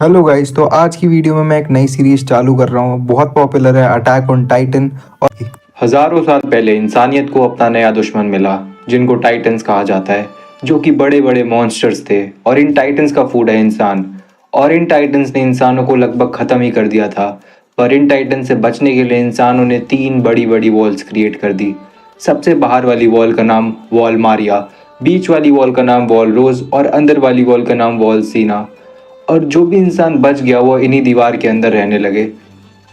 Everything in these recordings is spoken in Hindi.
Hello guys. तो आज की वीडियो में मैं एक नई सीरीज चालू कर रहा हूँ। बहुत पॉपुलर है, अटैक ऑन टाइटन। और हजारों साल पहले इंसानियत को अपना नया दुश्मन मिला जिनको टाइटन्स कहा जाता है, जो कि बड़े बड़े मॉन्स्टर्स थे। और इन टाइटन्स का फूड है इंसान। और इन टाइटन्स ने इंसानों को लगभग ख़त्म ही कर दिया था। पर इन टाइटन से बचने के लिए इंसानों ने तीन बड़ी बड़ी वॉल्स क्रिएट कर दी। सबसे बाहर वाली वॉल का नाम वॉल मारिया, बीच वाली वॉल का नाम वॉल रोज और अंदर वाली वॉल का नाम वॉल सीना। और जो भी इंसान बच गया वो इन्हीं दीवार के अंदर रहने लगे।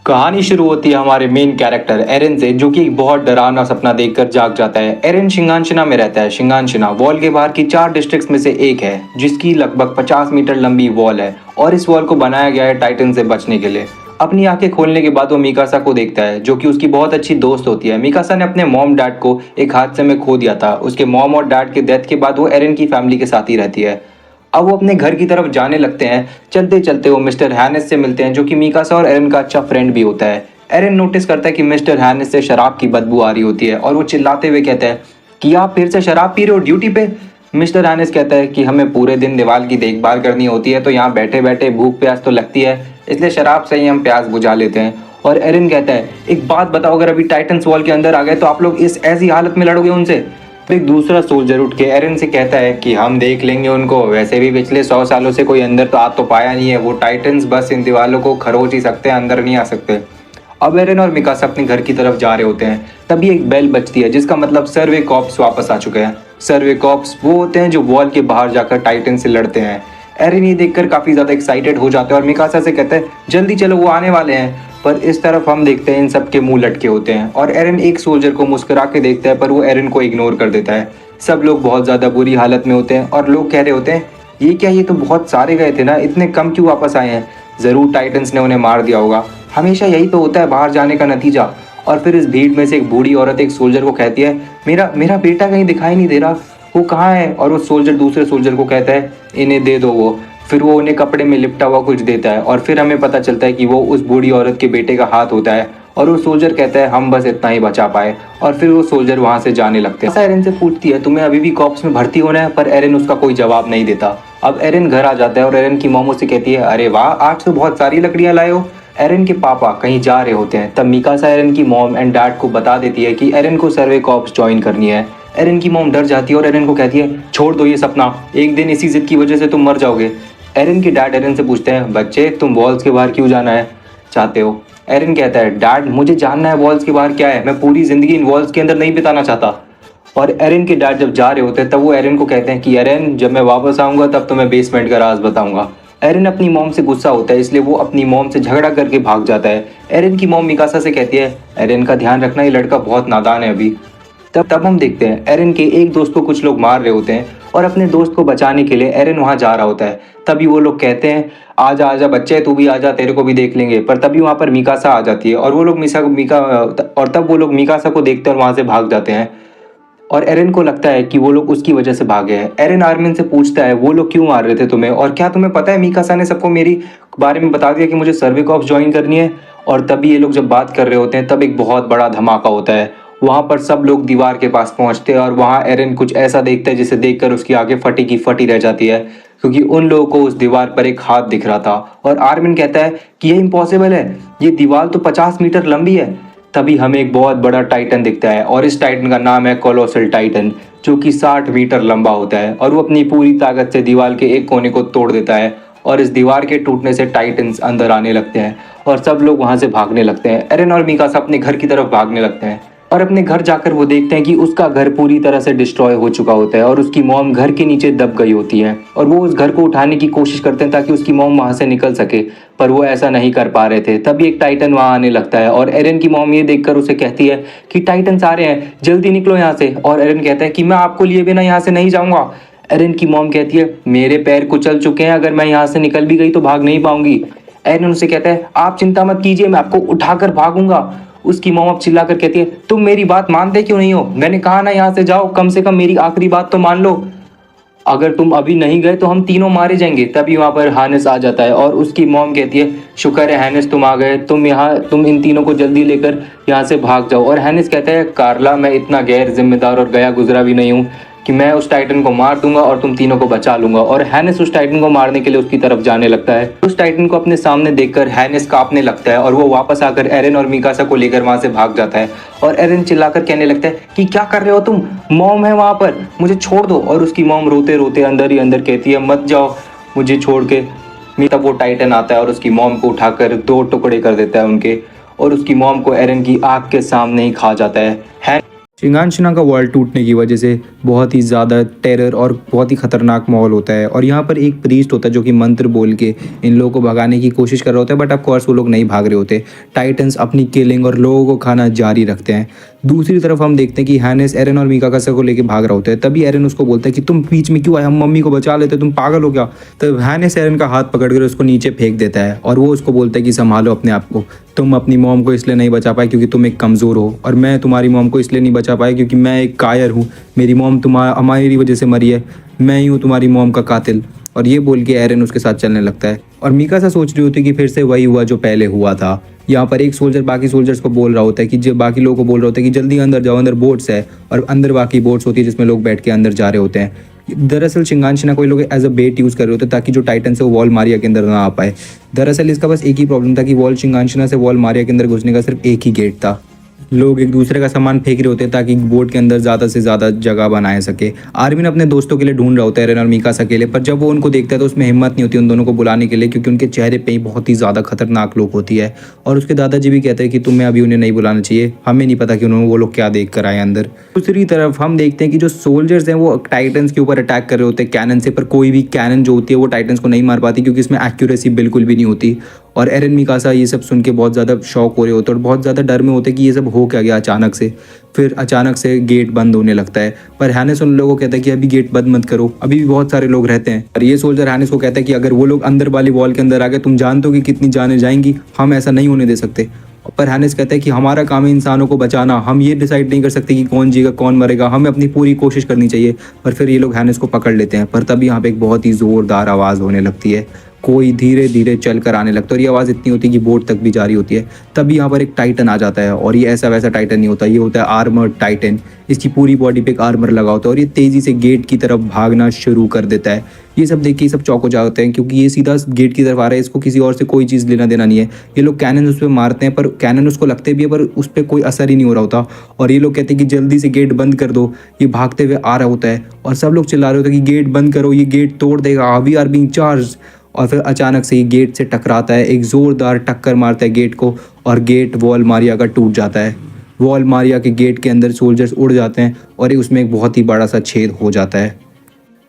कहानी शुरू होती है हमारे मेन कैरेक्टर एरन से, जो कि एक बहुत डरावना सपना देखकर जाग जाता है। एरन शिंगानशिना में रहता है। शिंगानशिना वॉल के बाहर की 4 डिस्ट्रिक्ट्स में से एक है, जिसकी लगभग 50 मीटर लंबी वॉल है। और इस वॉल को बनाया गया है टाइटन से बचने के लिए। अपनी आंखें खोलने के बाद वो मिकासा को देखता है, जो कि उसकी बहुत अच्छी दोस्त होती है। मिकासा ने अपने मॉम डैड को एक हादसे में खो दिया था। उसके मॉम और डैड के डेथ के बाद वो एरन की फैमिली के साथ ही रहती है। अब वो अपने घर की तरफ जाने लगते हैं। चलते चलते वो मिस्टर हैनिस से मिलते हैं, जो कि मिकासा और एरन का अच्छा फ्रेंड भी होता है। एरन नोटिस करता है कि मिस्टर हैनिस से शराब की बदबू आ रही होती है और वो चिल्लाते हुए कहता है कि आप फिर से शराब पी रहे हो ड्यूटी पे। मिस्टर हैनिस कहता है कि हमें पूरे दिन दीवार की देखभाल करनी होती है, तो यहाँ बैठे बैठे भूख प्यास तो लगती है, इसलिए शराब से ही हम प्यास बुझा लेते हैं। और एरन कहता है एक बात बताओ, अगर अभी टाइटन्स वॉल के अंदर आ गए तो आप लोग इस ऐसी हालत में लड़ोगे उनसे? तो एक दूसरा सोल्जर उठ के एरन से कहता है कि हम देख लेंगे उनको, वैसे भी पिछले 100 सालों से कोई अंदर तो आ तो पाया नहीं है, वो टाइटन्स बस इन दीवारों को खरोच ही सकते हैं, अंदर नहीं आ सकते। अब एरन और मिकासा अपने घर की तरफ जा रहे होते हैं, तभी एक बेल बजती है, जिसका मतलब सर्वे कॉप्स वापस आ चुके हैं। सर्वे कॉप्स वो होते हैं जो वॉल के बाहर जाकर टाइटन से लड़ते हैं। एरन ये देखकर काफी ज्यादा एक्साइटेड हो जाता है और मिकासा से कहता है जल्दी चलो, वो आने वाले हैं। पर इस तरफ हम देखते हैं इन सब के मुंह लटके होते हैं और एरन एक सोल्जर को मुस्कुरा के देखता है, पर वो एरन को इग्नोर कर देता है। सब लोग बहुत ज़्यादा बुरी हालत में होते हैं और लोग कह रहे होते हैं ये क्या, ये तो बहुत सारे गए थे ना, इतने कम क्यों वापस आए हैं? ज़रूर टाइटन्स ने उन्हें मार दिया होगा। हमेशा यही तो होता है बाहर जाने का नतीजा। और फिर इस भीड़ में से एक बूढ़ी औरत एक सोल्जर को कहती है मेरा मेरा बेटा कहीं दिखाई नहीं दे रहा, वो कहाँ है? और वो सोल्जर दूसरे सोल्जर को कहता है इन्हें दे दो वो। फिर वो उन्हें कपड़े में लिपटा हुआ कुछ देता है और फिर हमें पता चलता है कि वो उस बूढ़ी औरत के बेटे का हाथ होता है। और वो सोल्जर कहता है हम बस इतना ही बचा पाए। और फिर वो सोल्जर वहां से जाने लगते हैं। एरन से पूछती है तुम्हें अभी भी कॉप्स में भर्ती होना है? पर एरन उसका कोई जवाब नहीं देता। अब एरन घर आ जाता है और एरन की मोमो से कहती है अरे वाह, आज तो बहुत सारी लकड़ियां लाए हो। एरन के पापा कहीं जा रहे होते हैं, तब मिकासा एरन की मॉम एंड डैड को बता देती है कि एरन को सर्वे कॉप्स ज्वाइन करनी है। एरन की मॉम डर जाती है और एरन को कहती है छोड़ दो ये सपना, एक दिन इसी जिद की वजह से तुम मर जाओगे। एरन के डैड एरन से पूछते हैं बच्चे तुम वॉल्स के बाहर क्यों जाना है चाहते हो? एरन कहता है डैड मुझे जानना है वॉल्स के बाहर क्या है, मैं पूरी जिंदगी इन वॉल्स के अंदर नहीं बिताना चाहता। और एरन के डैड जब जा रहे होते हैं तब वो एरन को कहते हैं कि एरन जब मैं वापस आऊंगा तब तो मैं बेसमेंट का राज बताऊंगा। एरन अपनी मॉम से गुस्सा होता है, इसलिए वो अपनी मॉम से झगड़ा करके भाग जाता है। एरन की मॉम मिकासा से कहती है एरन का ध्यान रखना, ये लड़का बहुत नादान है अभी। तब हम देखते हैं एरन के एक दोस्त को कुछ लोग मार रहे होते हैं और अपने दोस्त को बचाने के लिए एरन वहां जा रहा होता है। तभी वो लोग कहते हैं आजा आजा बच्चे, तू भी आजा, तेरे को भी देख लेंगे। पर तभी वहां पर मिकासा आ जाती है और वो लोग तब वो लोग मिकासा को देखते हैं और वहां से भाग जाते हैं। और एरन को लगता है कि वो लोग उसकी वजह से भागे हैं। एरन आर्मिन से पूछता है वो लोग क्यों मार रहे थे तुम्हें, और क्या तुम्हें पता है मिकासा ने सबको मेरी बारे में बता दिया कि मुझे सर्वे कॉप्स ज्वाइन करनी है। और तभी ये लोग जब बात कर रहे होते हैं तब एक बहुत बड़ा धमाका होता है। वहां पर सब लोग दीवार के पास पहुंचते हैं और वहां एरन कुछ ऐसा देखता है जिसे देखकर उसकी आंखें फटी की फटी रह जाती है, क्योंकि उन लोगों को उस दीवार पर एक हाथ दिख रहा था। और आर्मिन कहता है कि ये इम्पॉसिबल है, ये दीवार तो 50 मीटर लंबी है। तभी हमें एक बहुत बड़ा टाइटन दिखता है और इस टाइटन का नाम है कोलोसल टाइटन, जो कि 60 मीटर लंबा होता है। और वो अपनी पूरी ताकत से दीवार के एक कोने को तोड़ देता है और इस दीवार के टूटने से टाइटन्स अंदर आने लगते हैं और सब लोग वहां से भागने लगते हैं। एरन और मिकासा अपने घर की तरफ भागने लगते हैं और अपने घर जाकर वो देखते हैं कि उसका घर पूरी तरह से डिस्ट्रॉय हो चुका होता है और उसकी मॉम घर के नीचे दब गई होती है। और वो उस घर को उठाने की कोशिश करते हैं ताकि उसकी मॉम वहां से निकल सके, पर वो ऐसा नहीं कर पा रहे थे। तभी एक टाइटन वहां आने लगता है और एरन की मॉम ये देखकर उसे कहती है कि टाइटन्स आ रहे हैं, जल्दी निकलो यहाँ से। और एरन कहता है कि मैं आपको लिए बिना यहाँ से नहीं जाऊंगा। एरन की मॉम कहती है मेरे पैर कुचल चुके हैं, अगर मैं यहाँ से निकल भी गई तो भाग नहीं पाऊंगी। एरन उसे कहता है आप चिंता मत कीजिए, मैं आपको उठाकर भागूंगा। उसकी मॉम अब चिल्लाकर कहती है तुम मेरी बात मानते क्यों नहीं हो? मैंने कहा ना यहाँ से जाओ, कम से कम मेरी आखिरी बात तो मान लो। अगर तुम अभी नहीं गए तो हम तीनों मारे जाएंगे। तभी वहां पर हानिस आ जाता है और उसकी मॉम कहती है शुक्र है हानिस तुम आ गए, तुम इन तीनों को जल्दी लेकर यहाँ से भाग जाओ। और हानिस कहता है कार्ला मैं इतना गैर जिम्मेदार और गया गुजरा भी नहीं हूँ, कि मैं उस टाइटन को मार दूंगा और तुम तीनों को बचा लूंगा। और हैनिस उस टाइटन को मारने के लिए उसकी तरफ जाने लगता है। उस टाइटन को अपने सामने देखकर हैनिस कांपने लगता है और वो वापस आकर एरन और मिकासा को लेकर वहां से भाग जाता है। और एरन चिल्लाकर कहने लगता है कि क्या कर रहे हो तुम, मॉम है वहां पर, मुझे छोड़ दो। और उसकी मॉम रोते रोते अंदर ही अंदर कहती है मत जाओ मुझे छोड़ के। तब वो टाइटन आता है और उसकी मॉम को उठाकर 2 टुकड़े कर देता है उनके, और उसकी मॉम को एरन की आंख के सामने ही खा जाता है। शिंगानशिना का वॉल टूटने की वजह से बहुत ही ज़्यादा टेरर और बहुत ही ख़तरनाक माहौल होता है। और यहाँ पर एक प्रीस्ट होता है जो कि मंत्र बोल के इन लोगों को भगाने की कोशिश कर रहा होता है, बट ऑफ कोर्स वो लोग नहीं भाग रहे होते। टाइटन्स अपनी किलिंग और लोगों को खाना जारी रखते हैं। दूसरी तरफ हम देखते हैं कि हैनिस एरन और मिकासा को लेकर भाग रहा होता है। तभी एरन उसको बोलता है कि तुम बीच में क्यों आए, हम मम्मी को बचा लेते, तुम पागल हो क्या। तब हैनिस एरन का हाथ पकड़कर उसको नीचे फेंक देता है और वो उसको बोलता है कि संभालो अपने आप को, तुम अपनी मॉम को इसलिए नहीं बचा पाए क्योंकि तुम एक कमज़ोर हो, और मैं तुम्हारी मॉम को इसलिए नहीं बचा पाया क्योंकि मैं एक कायर हूँ। मेरी मॉम हमारी वजह से मरी है, मैं ही हूँ तुम्हारी मॉम का कातिल। और ये बोल के एरन उसके साथ चलने लगता है। और मिकासा सोच रही होती है कि फिर से वही हुआ जो पहले हुआ था। यहाँ पर एक सोल्जर बाकी सोल्जर्स को बोल रहा होता है कि जो बाकी लोगों को बोल रहा होता है कि जल्दी अंदर जाओ, अंदर बोट्स है, और अंदर बाकी बोट्स होती है जिसमें लोग बैठ के अंदर जा रहे होते हैं। दरअसल शिंगानशिना कोई लोग एज अ बेट यूज़ कर रहे होते ताकि जो टाइटन से वो वॉल मारिया के अंदर ना आ पाए। दरअसल इसका बस एक ही प्रॉब्लम था कि वॉल शिंगानशिना से वॉल मारिया के अंदर घुसने का सिर्फ एक ही गेट था। लोग एक दूसरे का सामान फेंक रहे होते ताकि बोट के अंदर ज़्यादा से ज़्यादा जगह बनाए सके। आर्मिन अपने दोस्तों के लिए ढूंढ रहा होता है एरन और मिकासा के लिए, पर जब वो उनको देखता है तो उसमें हिम्मत नहीं होती उन दोनों को बुलाने के लिए, क्योंकि उनके चेहरे पे ही बहुत ही ज़्यादा खतरनाक लुक होती है। और उसके दादाजी भी कहते हैं कि तुम्हें अभी उन्हें नहीं बुलाना चाहिए, हमें नहीं पता कि उन्होंने वो लोग क्या देख कर आए अंदर। दूसरी तरफ हम देखते हैं कि जो सोल्जर्स हैं वो टाइटन्स के ऊपर अटैक कर रहे होते हैं कैनन से, पर कोई भी कैनन जो होती है वो टाइटन्स को नहीं मार पाती क्योंकि इसमें एक्यूरेसी बिल्कुल भी नहीं होती। और एरन मिकासा ये सब सुन के बहुत ज़्यादा शॉक हो रहे होते हैं और बहुत ज़्यादा डर में होते हैं कि ये सब हो क्या गया अचानक से। फिर अचानक से गेट बंद होने लगता है, पर हैनिस उन लोगों को कहता है कि अभी गेट बंद मत करो, अभी भी बहुत सारे लोग रहते हैं। और ये सोल्जर हैनिस को कहता है कि अगर वो लोग अंदर वाली वॉल के अंदर आ गए, तुम जानते हो कि कितनी जानें जाएंगी, हम ऐसा नहीं होने दे सकते। पर हैनिस कहता है कि हमारा काम है इंसानों को बचाना, हम ये डिसाइड नहीं कर सकते कि कौन जीगा कौन मरेगा, हमें अपनी पूरी कोशिश करनी चाहिए। पर फिर ये लोग हैनिस को पकड़ लेते हैं। पर तभी यहाँ पे एक बहुत ही ज़ोरदार आवाज़ होने लगती है, कोई धीरे धीरे चल कर आने लगता है, और ये आवाज़ इतनी होती है कि बोट तक भी जारी होती है। तभी यहाँ पर एक टाइटन आ जाता है, और ये ऐसा वैसा टाइटन नहीं होता, ये होता है आर्मर्ड टाइटन। इसकी पूरी बॉडी पे एक आर्मर लगा होता है और ये तेज़ी से गेट की तरफ भागना शुरू कर देता है। ये सब देख के सब चौंक हो जाते हैं क्योंकि ये सीधा गेट की तरफ आ रहा है, इसको किसी और से कोई चीज़ लेना देना नहीं है। ये लोग कैनन उस पर मारते हैं, पर कैनन उसको लगते भी है, पर उस पर कोई असर ही नहीं हो रहा होता। और ये लोग कहते हैं कि जल्दी से गेट बंद कर दो। ये भागते हुए आ रहा होता है और सब लोग चिल्ला रहे होते हैं कि गेट बंद करो, ये गेट तोड़ देगा, वी आर बीइंग चार्ज। और फिर अचानक से ये गेट से टकराता है, एक ज़ोरदार टक्कर मारता है गेट को, और गेट वॉल मारिया का टूट जाता है। वॉल मारिया के गेट के अंदर सोल्जर्स उड़ जाते हैं और उसमें एक बहुत ही बड़ा सा छेद हो जाता है।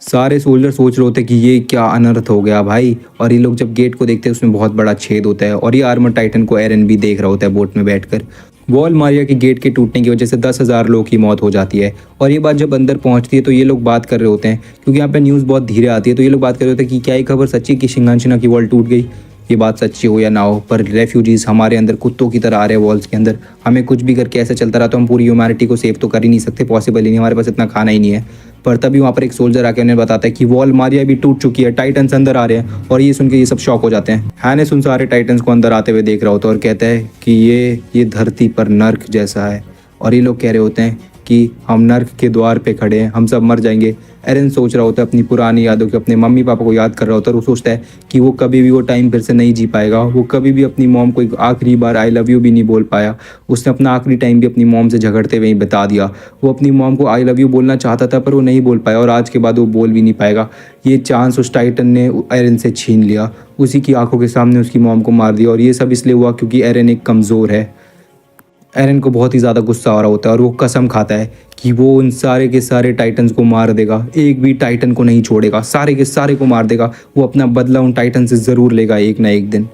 सारे सोल्जर सोच रहे होते हैं कि ये क्या अनर्थ हो गया भाई, और ये लोग जब गेट को देखते हैं उसमें बहुत बड़ा छेद होता है। और ये आर्मर टाइटन को एरन भी देख रहा होता है बोट में बैठकर। वॉल मारिया के गेट के टूटने की वजह से 10,000 लोगों की मौत हो जाती है। और ये बात जब अंदर पहुंचती है तो ये लोग बात कर रहे होते हैं, क्योंकि यहाँ पे न्यूज़ बहुत धीरे आती है, तो ये लोग बात कर रहे होते हैं कि क्या ये खबर सच्ची है कि शिंगानशिना की वॉल टूट गई। ये बात सच्ची हो या ना हो, पर रेफ्यूजीज़ हमारे अंदर कुत्तों की तरह आ रहे हैं वॉल्स के अंदर। हमें कुछ भी करके ऐसा चलता रहा तो हम पूरी ह्यूमैनिटी को सेव तो कर ही नहीं सकते, पॉसिबल ही नहीं, हमारे पास इतना खाना ही नहीं है। पर तभी वहाँ पर एक सोल्जर आके उन्हें बताता है कि वॉल मारिया भी टूट चुकी है, टाइटन्स अंदर आ रहे हैं। और ये सुन के ये सब शॉक हो जाते हैं। हैनिस उन सारे टाइटन्स को अंदर आते हुए देख रहा होता है और कहता है कि ये धरती पर नर्क जैसा है। और ये लोग कह रहे होते हैं कि हम नर्क के द्वार पे खड़े हैं, हम सब मर जाएंगे। एरन सोच रहा होता है अपनी पुरानी यादों की, अपने मम्मी पापा को याद कर रहा होता है, और वो सोचता है कि वो कभी भी वो टाइम फिर से नहीं जी पाएगा। वो कभी भी अपनी मॉम को एक आखिरी बार आई लव यू भी नहीं बोल पाया। उसने अपना आखिरी टाइम भी अपनी मॉम से झगड़ते हुए ही बिता दिया। वो अपनी मॉम को आई लव यू बोलना चाहता था पर वो नहीं बोल पाया, और आज के बाद वो बोल भी नहीं पाएगा। ये चांस उस टाइटन ने एरन से छीन लिया, उसी की आंखों के सामने उसकी मॉम को मार दिया। और ये सब इसलिए हुआ क्योंकि एरन एक कमज़ोर है। एरन को बहुत ही ज़्यादा गुस्सा आ रहा होता है और वो कसम खाता है कि वो उन सारे के सारे टाइटन्स को मार देगा, एक भी टाइटन को नहीं छोड़ेगा, सारे के सारे को मार देगा। वो अपना बदला उन टाइटन से ज़रूर लेगा एक ना एक दिन।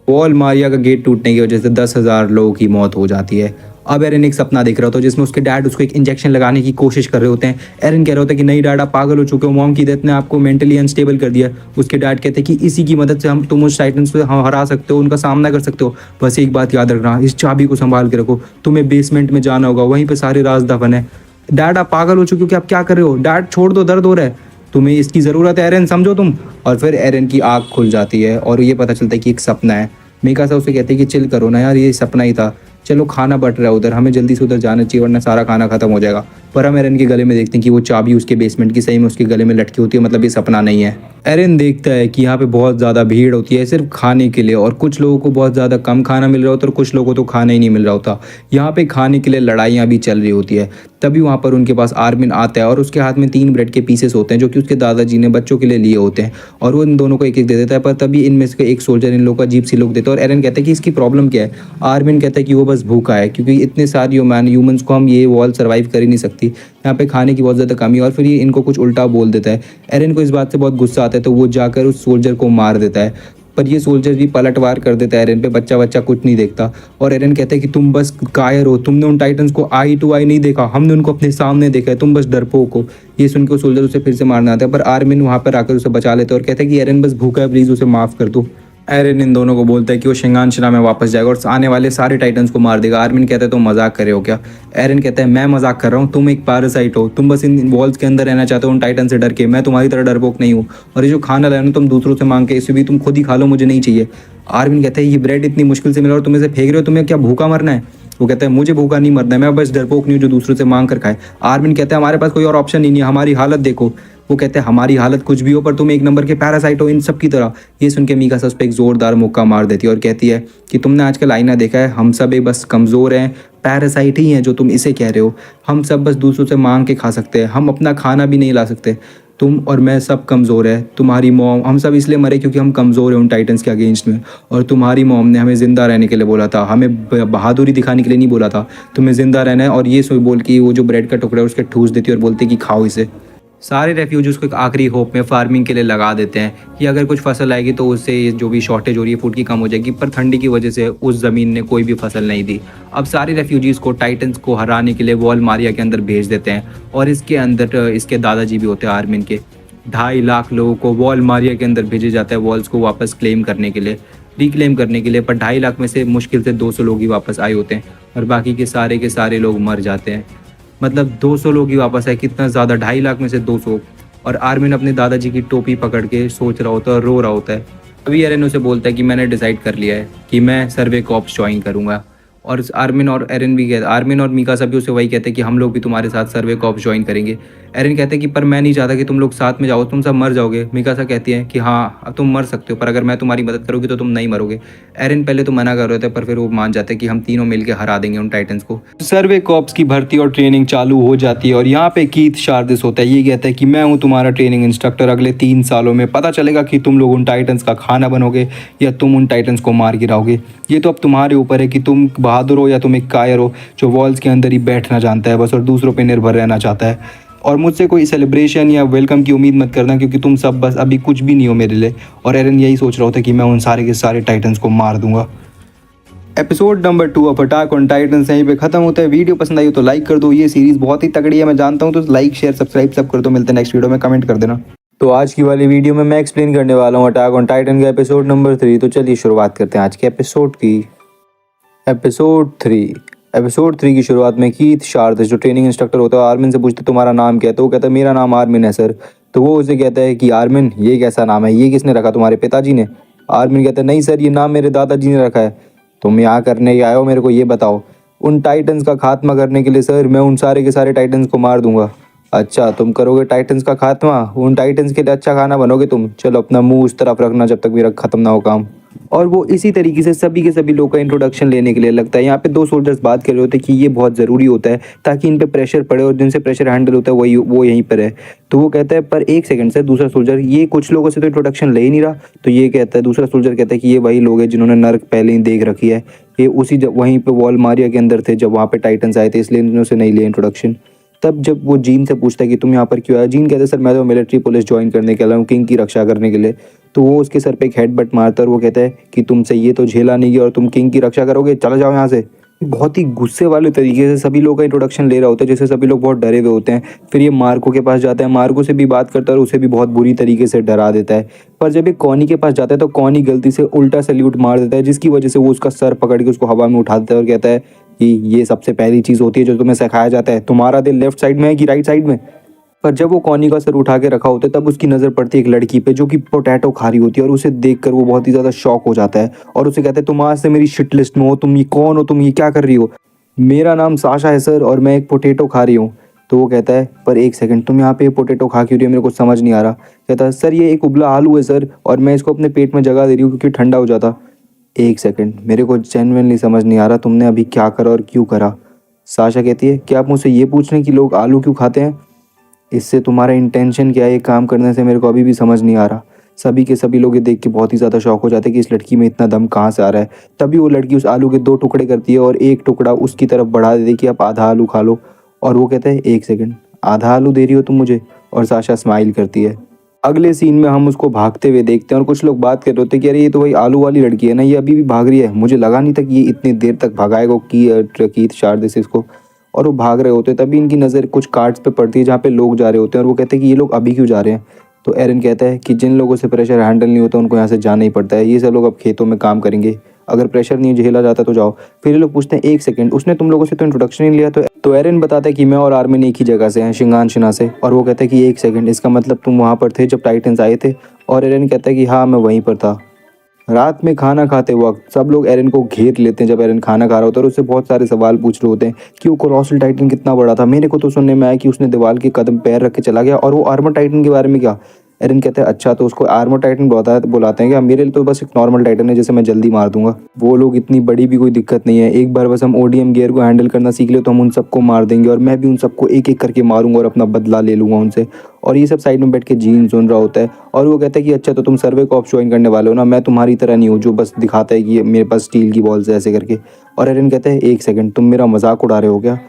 वॉल मारिया का गेट टूटने की वजह से 10,000 लोगों की मौत हो जाती है। अब एरन एक सपना देख रहा होता है जिसमें उसके डैड उसको एक इंजेक्शन लगाने की कोशिश कर रहे होते हैं। एरन कह रहा होता है कि नहीं डैड, आप पागल हो चुके हो, मॉम की डेथ ने आपको मेंटली अनस्टेबल कर दिया। उसके डैड कहते हैं कि इसी की मदद से तुम उस टाइटन्स को हरा सकते हो, उनका सामना कर सकते हो। बस एक बात याद रखना, इस चाबी को संभाल के रखो, तुम्हें बेसमेंट में जाना होगा, वहीं पर सारे राज दफन है। डैड आप पागल हो चुके हो कि आप क्या कर रहे हो, डैड छोड़ दो, दर्द हो रहा है, तुम्हें इसकी ज़रूरत है एरन, समझो तुम। और फिर एरन की आँख खुल जाती है और ये पता चलता है कि एक सपना है। मिकासा उसे कहते हैं कि चिल करो ना यार, ये सपना ही था, चलो खाना बट रहा है उधर, हमें जल्दी से उधर जाना चाहिए वरना सारा खाना खत्म हो जाएगा। पर हम एरन के गले में देखते हैं कि वो चाबी उसके बेसमेंट की सही में उसके गले में लटकी होती है, मतलब ये सपना नहीं है। एरन देखता है कि यहाँ पे बहुत ज़्यादा भीड़ होती है सिर्फ खाने के लिए, और कुछ लोगों को बहुत ज़्यादा कम खाना मिल रहा होता है और कुछ लोगों को तो खाना ही नहीं मिल रहा होता। यहाँ पे खाने के लिए लड़ाइयाँ भी चल रही होती है। तभी वहाँ पर उनके पास आर्मिन आता है और उसके हाथ में 3 ब्रेड के पीसेस होते हैं जो कि उसके दादाजी ने बच्चों के लिए लिए होते हैं, और वो इन दोनों को एक एक दे देता है। पर तभी इनमें से एक सोल्जर इन लोगों का अजीब सी लुक देता है और एरन कहता है कि इसकी प्रॉब्लम क्या है। आर्मिन कहता है कि वो बस भूखा है, क्योंकि इतने सारे ह्यूमंस को हम ये वॉल सर्वाइव कर ही नहीं सकती, यहाँ पे खाने की बहुत ज़्यादा कमी है। और फिर ये इनको कुछ उल्टा बोल देता है। एरन को इस बात से बहुत गुस्सा आता है तो वो जाकर उस सोल्जर को मार देता है। पर ये सोल्जर भी पलटवार कर देता है एरन पे, बच्चा बच्चा कुछ नहीं देखता। और एरन कहता है कि तुम बस कायर हो, तुमने उन टाइटन्स को आई टू आई नहीं देखा, हमने उनको अपने सामने देखा है, तुम बस डरपोक हो। ये सुन के वो सोल्जर उसे फिर से मारना आता है, पर आर्मिन वहाँ पर आकर उसे बचा लेता है और कहता है कि एरन बस भूखा है, प्लीज़ उसे माफ़ कर दो। एरन इन दोनों को बोलता है कि वो शिंगानशिना में वापस जाएगा और आने वाले सारे टाइटन्स को मार देगा। आर्मिन कहता है तुम मजाक कर रहे हो क्या? एरन कहता है मैं मजाक कर रहा हूँ, तुम एक पैरासाइट हो, तुम बस इन वॉल्स के अंदर रहना चाहते हो उन टाइटन से डर के, मैं तुम्हारी तरह डरपोक नहीं हूँ। और ये जो खाना लाया ना तुम दूसरों से मांग के, इसे भी तुम खुद ही खा लो, मुझे नहीं चाहिए। आर्मिन कहता है ये ब्रेड इतनी मुश्किल से मिला और तुम इसे फेंक रहे हो, तुम्हें क्या भूखा मरना है? वो कहता है मुझे भूखा नहीं मरना है, मैं बस डरपोक नहीं हूँ जो दूसरों से मांग कर खाए। आर्मिन कहता है हमारे पास कोई और ऑप्शन ही नहीं है, हमारी हालत देखो। वो कहते हैं हमारी हालत कुछ भी हो पर तुम एक नंबर के पैरासाइट हो इन सब की तरह। ये सुन के मीकासा उस पर एक जोरदार मुक्का मार देती है और कहती है कि तुमने आजकल आईना देखा है, हम सब बस कमज़ोर हैं, पैरासाइट ही हैं जो तुम इसे कह रहे हो। हम सब बस दूसरों से मांग के खा सकते हैं, हम अपना खाना भी नहीं ला सकते। तुम और मैं सब कमज़ोर है, तुम्हारी मॉम, हम सब इसलिए मरे क्योंकि हम कमज़ोर हैं उन टाइटन्स के अगेंस्ट में। और तुम्हारी मॉम ने हमें ज़िंदा रहने के लिए बोला था, हमें बहादुरी दिखाने के लिए नहीं बोला था, तुम्हें ज़िंदा रहना है। और ये सोच बोल के वो जो ब्रेड का टुकड़ा है उसके ठूस देती है और बोलती है कि खाओ इसे। सारे रेफ्यूजीज को एक आखिरी होप में फार्मिंग के लिए लगा देते हैं कि अगर कुछ फसल आएगी तो उससे जो भी शॉर्टेज हो रही है फूड की कम हो जाएगी, पर ठंडी की वजह से उस ज़मीन ने कोई भी फसल नहीं दी। अब सारे रेफ्यूजीज़ को टाइटन्स को हराने के लिए वॉल मारिया के अंदर भेज देते हैं, और इसके अंदर इसके दादाजी भी होते हैं आर्मिन के। 2.5 लाख लोगों को वॉल मारिया के अंदर भेजा जाता है वॉल्स को वापस क्लेम करने के लिए, रिक्लेम करने के लिए। पर 2.5 लाख में से मुश्किल से 200 लोग ही वापस आए होते हैं और बाकी के सारे लोग मर जाते हैं। मतलब 200 लोग ही वापस आए, कितना ज़्यादा, 2.5 लाख में से 200। और आर्मिन अपने दादाजी की टोपी पकड़ के सोच रहा होता है और रो रहा होता है। अभी एरन उसे बोलता है कि मैंने डिसाइड कर लिया है कि मैं सर्वे कॉप्स ज्वाइन करूँगा। और आर्मिन और एरन भी कहते, आर्मिन और मीकासा भी उसे वही कहते हैं कि हम लोग भी तुम्हारे साथ सर्वे कॉप्स ज्वाइन करेंगे। एरन कहते हैं कि पर मैं नहीं चाहता कि तुम लोग साथ में जाओ, तुम सब मर जाओगे। मीकासा कहती है कि हाँ अब तुम मर सकते हो, पर अगर मैं तुम्हारी मदद करूँगी तो तुम नहीं मरोगे। एरन पहले तो मना कर रहे थे पर फिर वो मान जाते हैं कि हम तीनों मिलकर हरा देंगे उन टाइटन्स को। सर्वे कॉप्स की भर्ती और ट्रेनिंग चालू हो जाती है और यहाँ पे कीथ शार्दिस होता है। ये कहता है कि मैं हूँ तुम्हारा ट्रेनिंग इंस्ट्रक्टर, अगले 3 सालों में पता चलेगा कि तुम लोग उन टाइटन्स का खाना बनोगे या तुम उन टाइटन्स को मार गिराओगे। ये तो अब तुम्हारे ऊपर है कि तुम बहादुर हो या तुम एक कायर हो जो वॉल्स के अंदर ही बैठना जानता है बस और दूसरों पे निर्भर रहना चाहता है। और मुझसे कोई सेलिब्रेशन या वेलकम की उम्मीद मत करना क्योंकि तुम सब बस अभी कुछ भी नहीं हो मेरे लिए। और एरन यही सोच रहा होता है कि मैं उन सारे के सारे टाइटन्स को मार दूंगा। Episode number 2 of attack on titans यहीं पे खत्म होता है। वीडियो पसंद आई हो तो लाइक कर दो, ये सीरीज़ बहुत ही तगड़ी है मैं जानता हूँ, तो लाइक शेयर सब्सक्राइब सब कर दो। मिलते हैं नेक्स्ट वीडियो में, कमेंट कर देना। तो आज की वाली वीडियो में मैं एक्सप्लेन करने वाला हूँ अटैक ऑन टाइटन का एपिसोड नंबर 3। तो चलिए शुरुआत करते हैं आज के एपिसोड की। एपिसोड 3 की शुरुआत में कीथ शार्दिस जो ट्रेनिंग इंस्ट्रक्टर होता है आर्मिन से पूछते तुम्हारा नाम क्या है, तो वो कहता है मेरा नाम आर्मिन है सर। तो वो उसे कहता है कि आर्मिन ये कैसा नाम है, ये किसने रखा, तुम्हारे पिताजी ने? आर्मिन कहता है नहीं सर ये नाम मेरे दादाजी ने रखा है। तुम यहाँ करने आए हो मेरे को ये बताओ? उन टाइटन्स का खात्मा करने के लिए सर, मैं उन सारे के सारे टाइटन्स को मार दूंगा। अच्छा तुम करोगे टाइटन्स का खात्मा, उन टाइटन्स के लिए अच्छा खाना बनोगे तुम, चलो अपना मुंह उस तरफ रखना जब तक मेरा खत्म ना हो काम। और वो इसी तरीके से सभी के सभी लोग का इंट्रोडक्शन लेने के लिए लगता है। यहाँ पे 2 सोल्जर्स बात कर रहे होते हैं कि ये बहुत ज़रूरी होता है ताकि इन पे प्रेशर पड़े और जिनसे प्रेशर हैंडल होता है वो यहीं पर है। तो वो कहता है पर एक सेकंड से दूसरा सोल्जर, ये कुछ लोगों से तो इंट्रोडक्शन ले ही नहीं रहा। तो ये कहता है, दूसरा सोल्जर कहता है कि ये वही लोग हैं जिन्होंने नर्क पहले ही देख रखी है, ये उसी वहीं पे वॉल मारिया के अंदर थे जब वहाँ पे टाइटन्स आए थे, इसलिए इन्होंने नहीं लिया इंट्रोडक्शन। तब जब वो जीन से पूछता है कि तुम यहाँ पर क्यों आए, जीन कहते हैं सर मैं तो मिलिट्री पुलिस ज्वाइन करने के लिए हूँ, किंग की रक्षा करने के लिए। तो वो उसके सर पे एक हेडबट मारता है और वो कहता है कि तुमसे ये तो झेला नहीं गया और तुम किंग की रक्षा करोगे, चला जाओ यहाँ से। बहुत ही गुस्से वाले तरीके से सभी लोगों का इंट्रोडक्शन ले रहा होता है, जैसे सभी लोग बहुत डरे हुए होते हैं। फिर ये मार्को के पास जाता है, मार्को से भी बात करता है और उसे भी बहुत बुरी तरीके से डरा देता है। पर जब ये कॉनी के पास जाता है तो कॉनी गलती से उल्टा सैल्यूट मार देता है, जिसकी वजह से वो उसका सर पकड़ के उसको हवा में उठा देता है और कहता है कि ये सबसे पहली चीज़ होती है जो तुम्हें सिखाया जाता है, तुम्हारा दिल लेफ्ट साइड में है कि राइट साइड में? पर जब वो कॉनी का सर उठा के रखा होता है तब उसकी नज़र पड़ती है एक लड़की पे जो कि पोटैटो खा रही होती है और उसे देखकर वो बहुत ही ज़्यादा शॉक हो जाता है और उसे कहता है तुम आज से मेरी शिट लिस्ट में हो, तुम ये कौन हो, तुम ये क्या कर रही हो। मेरा नाम साशा है सर और मैं एक पोटैटो खा रही हूँ। तो वो कहता है पर एक सेकंड, तुम यहाँ पे पोटैटो खा क्यों रही हो, मेरे को समझ नहीं आ रहा। कहता है सर ये एक उबला आलू है सर और मैं इसको अपने पेट में जगह दे रही हूँ क्योंकि ठंडा हो जाता। एक सेकंड, मेरे को जेन्युइनली समझ नहीं आ रहा तुमने अभी क्या करा और क्यों करा। साशा कहती है क्या आप मुझसे ये पूछ रहे हैं कि लोग आलू क्यों खाते हैं, इससे तुम्हारा इंटेंशन क्या है ये काम करने से मेरे को अभी भी समझ नहीं आ रहा। सभी के सभी लोग ये देख के बहुत ही ज़्यादा शौक हो जाते हैं कि इस लड़की में इतना दम कहाँ से आ रहा है। तभी वो लड़की उस आलू के 2 टुकड़े करती है और एक टुकड़ा उसकी तरफ बढ़ा देती है कि आप आधा आलू खा लो। और वो कहता है एक सेकंड, आधा आलू दे रही हो तुम मुझे। और साशा स्माइल करती है। अगले सीन में हम उसको भागते हुए देखते हैं और कुछ लोग बात कर रहे होते हैं कि अरे ये तो वही आलू वाली लड़की है ना, ये अभी भी भाग रही है, मुझे लगा नहीं था कि ये इतनी देर तक भगाएगा कीथ शारदेस इसको। और वो भाग रहे होते हैं तभी इनकी नज़र कुछ कार्ड्स पे पड़ती है जहाँ पे लोग जा रहे होते हैं और वो कहते हैं कि ये लोग अभी क्यों जा रहे हैं। तो एरन कहता है कि जिन लोगों से प्रेशर हैंडल नहीं होता उनको यहाँ से जाना ही पड़ता है, ये सब लोग अब खेतों में काम करेंगे, अगर प्रेशर नहीं झेला जाता तो जाओ। फिर ये लोग पूछते हैं एक सेकंड, उसने तुम लोगों से तो इंट्रोडक्शन नहीं लिया। तो एरन बताता है कि मैं और आर्मिन एक ही जगह से हैं, शिंगान शिना से। और वो कहता है कि एक सेकंड, इसका मतलब तुम वहाँ पर थे जब टाइटन्स आए थे। और एरन कहता है कि हाँ मैं वहीं पर था। रात में खाना खाते वक्त सब लोग एरन को घेर लेते हैं जब एरन खाना खा रहा होता है और उससे बहुत सारे सवाल पूछ रहे होते हैं कि वो कोलोसल टाइटन कितना बड़ा था। मेरे को तो सुनने में आया कि उसने दीवार के कदम पैर रख के चला गया। और वो आर्मर टाइटन के बारे में क्या। एरन कहता है अच्छा तो उसको आर्मर टाइटन बुलाते हैं क्या, मेरे लिए तो बस एक नॉर्मल टाइटन है जिसे मैं जल्दी मार दूंगा। वो लोग इतनी बड़ी भी कोई दिक्कत नहीं है, एक बार बस हम ओडीएम गियर को हैंडल करना सीख ले तो हम उन सबको मार देंगे और मैं भी उन सबको एक एक करके मारूंगा और अपना बदला ले लूंगा उनसे। और ये सब साइड में बैठ के जीन सुन रहा होता है और वो कहता है कि अच्छा तो तुम सर्वे कॉप्स ज्वाइन करने वाले हो ना, मैं तुम्हारी तरह नहीं हूँ जो बस दिखाता है कि ये मेरे पास स्टील की बॉल्स है ऐसे करके। और एरन कहता है एक सेकंड, तुम मेरा मजाक उड़ा रहे हो क्या।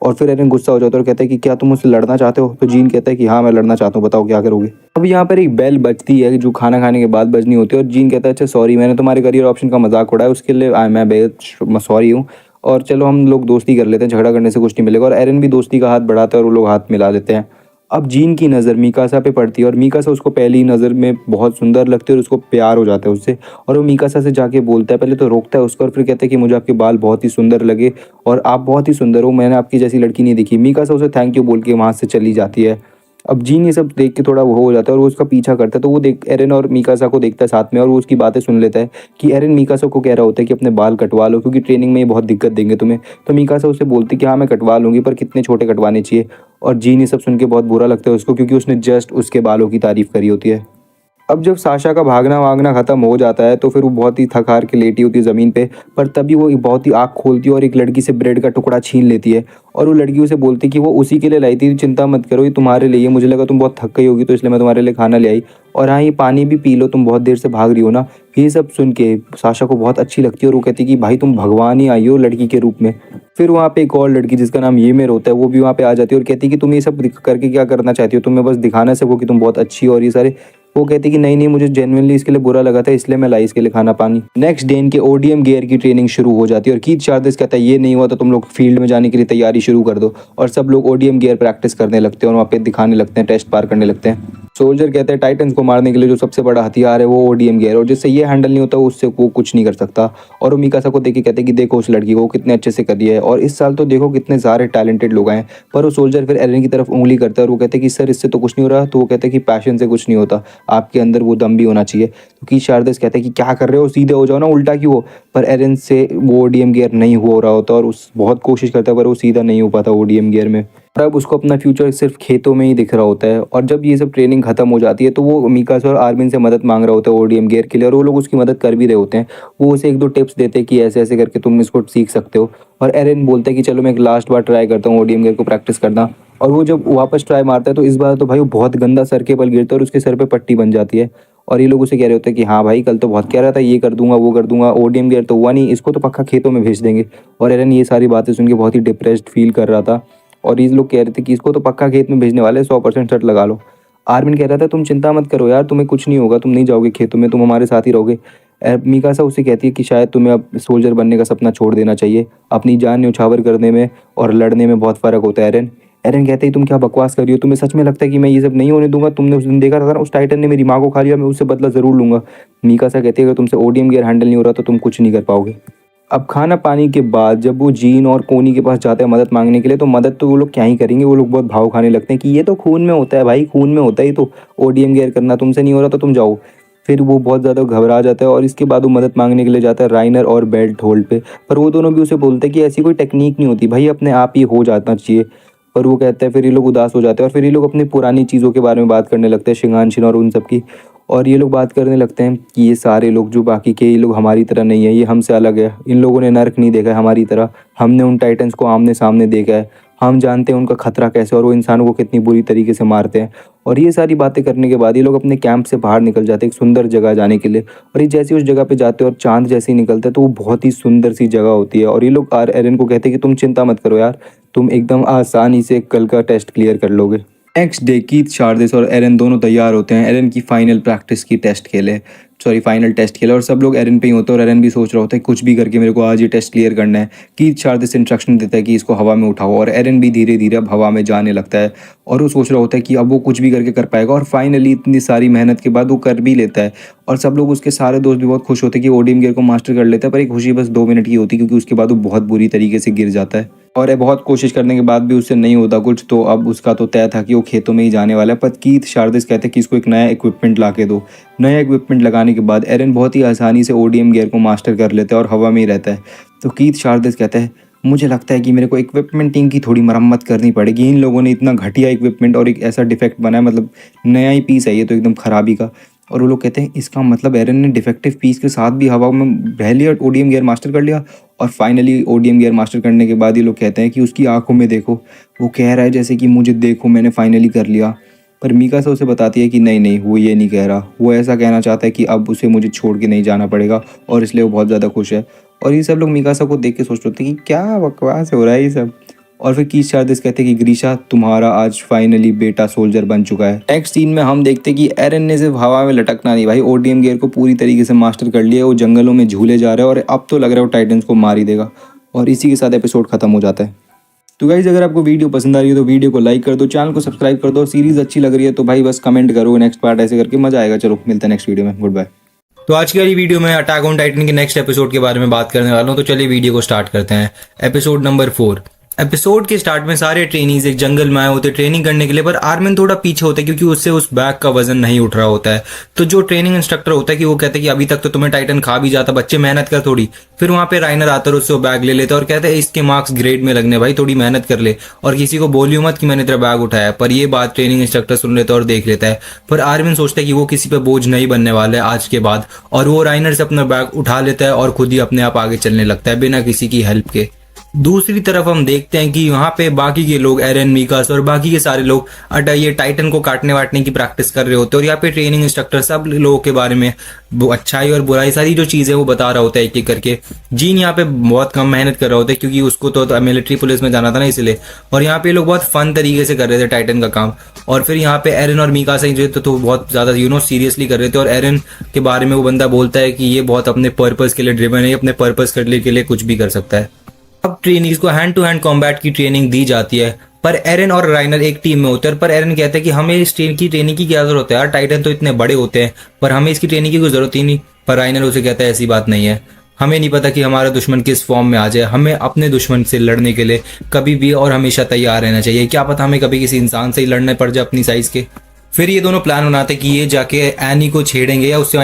और फिर एरन गुस्सा हो जाता है और कहता है कि क्या तुम मुझसे लड़ना चाहते हो। तो जीन कहता है कि हाँ मैं लड़ना चाहता हूँ, बताओ क्या करोगे। अब यहाँ पर एक बेल बजती है जो खाना खाने के बाद बजनी होती है और जीन कहता है अच्छा सॉरी, मैंने तुम्हारे करियर ऑप्शन का मजाक उड़ाया, उसके लिए मैं बेहद सॉरी हूँ। और चलो हम लोग दोस्ती कर लेते हैं, झगड़ा करने से कुछ नहीं मिलेगा। और एरन भी दोस्ती का हाथ बढ़ाता है और वो लोग हाथ मिला देते हैं। अब जीन की नज़र मीकासा पे पड़ती है और मीकासा उसको पहली नज़र में बहुत सुंदर लगती है और उसको प्यार हो जाता है उससे। और वो मीकासा से जाके बोलता है, पहले तो रोकता है उसको और फिर कहता है कि मुझे आपके बाल बहुत ही सुंदर लगे और आप बहुत ही सुंदर हो, मैंने आपकी जैसी लड़की नहीं देखी। मीकासा उसे थैंक यू बोल के वहाँ से चली जाती है। अब जीन ये सब देख के थोड़ा वो हो जाता है और वो उसका पीछा करता है। तो वो देख एरन और मीकासा को देखता है साथ में और वो उसकी बातें सुन लेता है कि एरन मीकासा को कह रहा होता है कि अपने बाल कटवा लो क्योंकि ट्रेनिंग में ये बहुत दिक्कत देंगे तुम्हें। तो मीकासा उसे बोलती है कि हाँ मैं कटवा लूँगी पर कितने छोटे कटवाने चाहिए। और जीन ये सब सुन के बहुत बुरा लगता है उसको क्योंकि उसने जस्ट उसके बालों की तारीफ करी होती है। अब जब साशा का भागना वागना खत्म हो जाता है तो फिर वो बहुत ही थक हार के लेटी होती है ज़मीन पे। पर तभी वो बहुत ही आँख खोलती है और एक लड़की से ब्रेड का टुकड़ा छीन लेती है। और वो लड़की उसे बोलती है कि वो उसी के लिए लाई थी, चिंता मत करो ये तुम्हारे लिए, मुझे लगा तुम बहुत थक गई होगी तो इसलिए मैं तुम्हारे लिए खाना ले आई। और हाँ ये पानी भी पी लो, तुम बहुत देर से भाग रही हो ना। ये सब सुन के साशा को बहुत अच्छी लगती है और वो कहती है कि भाई तुम भगवान ही आई हो लड़की के रूप में। फिर वहाँ पे एक और लड़की जिसका नाम येमेर होता है वो भी वहाँ पे आ जाती है और कहती है कि तुम ये सब करके क्या करना चाहती हो, तुम्हें बस दिखाना सको कि तुम बहुत अच्छी हो और ये सारे। वो कहती कि नहीं नहीं मुझे जेन्युइनली इसके लिए बुरा लगा था इसलिए मैं लाई इसके लिए खाना पानी। नेक्स्ट डे इनके ओडीएम गियर की ट्रेनिंग शुरू हो जाती है और कीथ शारदेस कहता है ये नहीं हुआ तो तुम लोग फील्ड में जाने के लिए तैयारी शुरू कर दो। और सब लोग ओडीएम गियर प्रैक्टिस करने लगते हैं और वहाँ पे दिखाने लगते हैं, टेस्ट पार करने लगते हैं। सोल्जर कहते हैं टाइटन्स को मारने के लिए जो सबसे बड़ा हथियार है वो ओडीएम गियर, और जिससे ये हैंडल नहीं होता उससे वो कुछ नहीं कर सकता। और वो मीकासा को देख के कहते हैं कि देखो उस लड़की को कितने अच्छे से करी है और इस साल तो देखो कितने सारे टैलेंटेड लोग आए। पर वो सोल्जर फिर एरन की तरफ उंगली करता है और वो कहते हैं कि सर इससे तो कुछ नहीं हो रहा। तो वो कहते हैं कि पैशन से कुछ नहीं होता, आपके अंदर वो दम भी होना चाहिए। तो कीथ शारदेस कहते हैं कि क्या कर रहे हो, सीधे हो जाओ ना, उल्टा क्यों हो। पर एरन से वो ओडीएम गियर नहीं हो रहा होता और उस बहुत कोशिश करता है पर वो सीधा नहीं हो पाता ओडीएम गियर में। और अब उसको अपना फ्यूचर सिर्फ खेतों में ही दिख रहा होता है। और जब ये सब ट्रेनिंग खत्म हो जाती है तो वो मीकासा और आर्मिन से मदद मांग रहा होता है ओडीएम गियर के लिए और वो लोग उसकी मदद कर भी रहे होते हैं। वो उसे 1-2 टिप्स देते हैं कि ऐसे ऐसे करके तुम इसको सीख सकते हो। और एरन बोलता है कि चलो मैं एक लास्ट बार ट्राई करता हूँ ओडीएम गियर को प्रैक्टिस करना। और वो जब वापस ट्राई मारता है तो इस बार तो भाई वो बहुत गंदा सर के बल गिरता है और उसके सर पे पट्टी बन जाती है। और ये लोग उसे कह रहे होते हैं कि हाँ भाई कल तो बहुत कह रहा था ये कर दूंगा वो कर दूंगा, ओडीएम गियर तो हुआ नहीं, इसको तो पक्का खेतों में भेज देंगे। और एरन ये सारी बातें सुन के बहुत ही डिप्रेस्ड फील कर रहा था और ये लोग कह रहे थे कि इसको तो पक्का खेत में भेजने वाले, 100% शर्त लगा लो। आर्मिन कह रहा था तुम चिंता मत करो यार, तुम्हें कुछ नहीं होगा, तुम नहीं जाओगे खेतों में, तुम हमारे साथ ही रहोगे। मीकासा उससे कहती है कि शायद तुम्हें अब सोल्जर बनने का सपना छोड़ देना चाहिए, अपनी जान न्यौछावर करने में और लड़ने में बहुत फ़र्क होता है। एरन एरन कहते ही तुम क्या बकवास कर रही हो, तुम्हें सच में लगता है कि मैं ये सब नहीं होने दूंगा, तुमने उस दिन देखा था ना उस टाइटन ने मेरी माँ को खा लिया, मैं उससे बदला ज़रूर लूंगा। मीकासा कहती है अगर तुमसे ओडीएम गियर हैंडल नहीं हो रहा तो तुम कुछ नहीं कर पाओगे। अब खाना पानी के बाद जब वो जीन और कोनी के पास जाते हैं मदद मांगने के लिए, तो मदद तो वो लोग क्या ही करेंगे, वो लोग बहुत भाव खाने लगते हैं कि ये तो खून में होता है भाई, खून में होता है, ये तो ओडीएम गेयर करना तुमसे नहीं हो रहा तो तुम जाओ। फिर वो बहुत ज़्यादा घबरा जाता है और इसके बाद वो मदद मांगने के लिए जाता है राइनर और बेल्ट होल्ड पे। पर वो दोनों भी उसे बोलते हैं कि ऐसी कोई टेक्निक नहीं होती भाई, अपने आप ही हो जाना चाहिए। पर वो कहता है, फिर ये लोग उदास हो जाते हैं और फिर ये लोग अपनी पुरानी चीज़ों के बारे में बात करने लगते हैं, शिंगानशिन और उन सब की। और ये लोग बात करने लगते हैं कि ये सारे लोग जो बाकी के, ये लोग हमारी तरह नहीं है, ये हमसे अलग है, इन लोगों ने नर्क नहीं देखा है हमारी तरह, हमने उन टाइटन्स को आमने सामने देखा है, हम जानते हैं उनका खतरा कैसे और वो इंसानों को कितनी बुरी तरीके से मारते हैं। और ये सारी बातें करने के बाद ये लोग अपने कैंप से बाहर निकल जाते हैं एक सुंदर जगह जाने के लिए। और ये जैसे उस जगह पे जाते हैं और चांद जैसे ही निकलते हैं तो वो बहुत ही सुंदर सी जगह होती है। और ये लोग एरन को कहते हैं कि तुम चिंता मत करो यार, तुम एकदम आसानी से कल का टेस्ट क्लियर कर लोगे। नेक्स्ट डे कीथ शार्दिस और एरन दोनों तैयार होते हैं एरन की फाइनल प्रैक्टिस की फाइनल टेस्ट खेले। और सब लोग एरन पे ही होते हैं और एरन भी सोच रहा होता है कुछ भी करके मेरे को आज ये टेस्ट क्लियर करना है। कीथ शार्दिस इंस्ट्रक्शन देता है कि इसको हवा में उठाओ और एरन भी धीरे धीरे अब हवा में जाने लगता है और वो सोच रहा होता है कि अब वो कुछ भी करके कर पाएगा। और फाइनली इतनी सारी मेहनत के बाद वो कर भी लेता है और सब लोग, उसके सारे दोस्त भी बहुत खुश होते हैं कि ओडीएम गियर को मास्टर कर लेता है। पर एक खुशी बस 2 मिनट की होती है क्योंकि उसके बाद वो बहुत बुरी तरीके से गिर जाता है और ये बहुत कोशिश करने के बाद भी उससे नहीं होता कुछ। तो अब उसका तो तय था कि वो खेतों में ही जाने वाला है। पर कीथ शार्दिस कहते हैं कि इसको एक नया इक्विपमेंट ला के दो। नया इक्विपमेंट लगाने के बाद एरन बहुत ही आसानी से ओडीएम गियर को मास्टर कर लेता है और हवा में ही रहता है। तो कीथ शार्दिस कहते हैं, मुझे लगता है कि मेरे को इक्विपमेंट टीम की थोड़ी मरम्मत करनी पड़ेगी, इन लोगों ने इतना घटिया इक्विपमेंट और एक ऐसा डिफेक्ट बनाया, मतलब नया ही पीस है ये तो एकदम खराबी का। और वो लोग कहते हैं इसका मतलब एरन ने डिफेक्टिव पीस के साथ भी हवा में बह लिया, ओडीएम गियर मास्टर कर लिया। और फाइनली ओडीएम गियर मास्टर करने के बाद ये लोग कहते हैं कि उसकी आंखों में देखो, वो कह रहा है जैसे कि मुझे देखो मैंने फाइनली कर लिया। पर मीकासा उसे बताती है कि नहीं नहीं, वो ये नहीं कह रहा, वो ऐसा कहना चाहता है कि अब उसे मुझे छोड़ के नहीं जाना पड़ेगा और इसलिए वो बहुत ज़्यादा खुश है। और ये सब लोग मीकासा को देख के सोच रहे थे कि क्या बकवास हो रहा है ये सब। और फिर कीथ शार्दिस कहते हैं कि ग्रीशा तुम्हारा आज फाइनली बेटा सोल्जर बन चुका है। नेक्स्ट सीन में हम देखते हैं कि एरन ने सिर्फ हवा में लटकना नहीं भाई, ओडीएम गियर को पूरी तरीके से मास्टर कर लिया। वो जंगलों में झूले जा रहा है और अब तो लग रहा है वो टाइटन्स को मार ही देगा। और इसी के साथ एपिसोड खत्म हो जाता है। तो गाइज अगर आपको वीडियो पसंद आ रही है तो वीडियो को लाइक कर दो, चैनल को सब्सक्राइब कर दो। सीरीज अच्छी लग रही है तो भाई बस कमेंट करो नेक्स्ट पार्ट, ऐसे करके मजा आएगा। चलो मिलते हैं नेक्स्ट वीडियो में, गुड बाय। तो आज की वाली वीडियो में अटैक ऑन टाइटन के नेक्स्ट एपिसोड के बारे में बात करने वाला हूं। तो चलिए वीडियो को स्टार्ट करते हैं। Episode number 4। एपिसोड के स्टार्ट में सारे ट्रेनीज एक जंगल में आए होते ट्रेनिंग करने के लिए, पर आर्मिन थोड़ा पीछे होता है क्योंकि उससे उस बैग का वजन नहीं उठ रहा होता है। तो जो ट्रेनिंग इंस्ट्रक्टर होता है कि वो कहते हैं कि अभी तक तो तुम्हें टाइटन खा भी जाता, बच्चे मेहनत कर थोड़ी। फिर वहां पे राइनर आता है, उससे वो बैग ले लेता है और कहता है इसके मार्क्स ग्रेड में लगने, भाई थोड़ी मेहनत कर ले और किसी को बोलियो मत कि मैंने तेरा बैग उठाया। पर ये बात ट्रेनिंग इंस्ट्रक्टर सुन लेता है और देख लेता है। पर आर्मिन सोचता है कि वो किसी पे बोझ नहीं बनने वाला है आज के बाद, और वो राइनर से अपना बैग उठा लेता है और खुद ही अपने आप आगे चलने लगता है बिना किसी की हेल्प के। दूसरी तरफ हम देखते हैं कि वहां पे बाकी के लोग एरन, मीकास और बाकी के सारे लोग ये टाइटन को काटने वाटने की प्रैक्टिस कर रहे होते हैं। और यहाँ पे ट्रेनिंग इंस्ट्रक्टर सब लोगों के बारे में अच्छाई और बुराई सारी जो चीजें वो बता रहा होता है एक एक करके। जीन यहाँ पे बहुत कम मेहनत कर रहा होता है क्योंकि उसको तो मिलिट्री पुलिस में जाना था ना, इसलिए। और यहाँ पे लोग बहुत फन तरीके से कर रहे थे टाइटन का काम। और फिर यहाँ पे एरन और मीकासा जो तो बहुत ज्यादा सीरियसली कर रहे थे। और एरन के बारे में वो बंदा बोलता है कि ये बहुत अपने पर्पस के लिए ड्रिवन है, अपने पर्पस करने के लिए कुछ भी कर सकता है। अब ट्रेनिंग्स को हैंड टू हैंड कॉम्बैट की ट्रेनिंग दी जाती है, पर एरन और राइनर एक टीम में होते हैं। पर एरन कहता है कि हमें इस ट्रेनिंग की क्या जरूरत है यार, टाइटन तो इतने बड़े होते हैं, पर हमें इसकी ट्रेनिंग की कोई जरूरत ही नहीं। पर राइनर उसे कहता है ऐसी बात नहीं है, हमें नहीं पता कि हमारा दुश्मन किस फॉर्म में आ जाए, हमें अपने दुश्मन से लड़ने के लिए कभी भी और हमेशा तैयार रहना चाहिए। क्या पता हमें कभी किसी इंसान से ही लड़ने पड़ जाए अपनी साइज के। फिर ये दोनों प्लान बनाते कि ये जाके एनी को छेड़ेंगे या उससे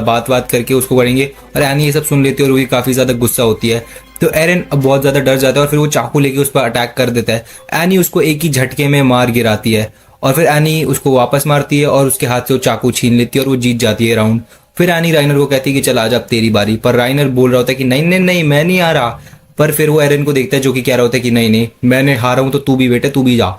बात करके उसको करेंगे। और एनी ये सब सुन लेती है और वो काफी ज्यादा गुस्सा होती है। तो एरन अब बहुत ज्यादा डर जाता है और फिर वो चाकू लेके उस पर अटैक कर देता है। एनी उसको एक ही झटके में मार गिराती है और फिर एनी उसको वापस मारती है और उसके हाथ से वो चाकू छीन लेती है और वो जीत जाती है राउंड। फिर एनी राइनर को कहती है कि चल आजा अब तेरी बारी। पर राइनर बोल रहा होता है कि नहीं नहीं नहीं मैं नहीं आ रहा। पर फिर वो एरन को देखता है जो कि कह रहा होता है कि नहीं नहीं मैंने हारा हूं तो तू भी बेटे तू भी जा।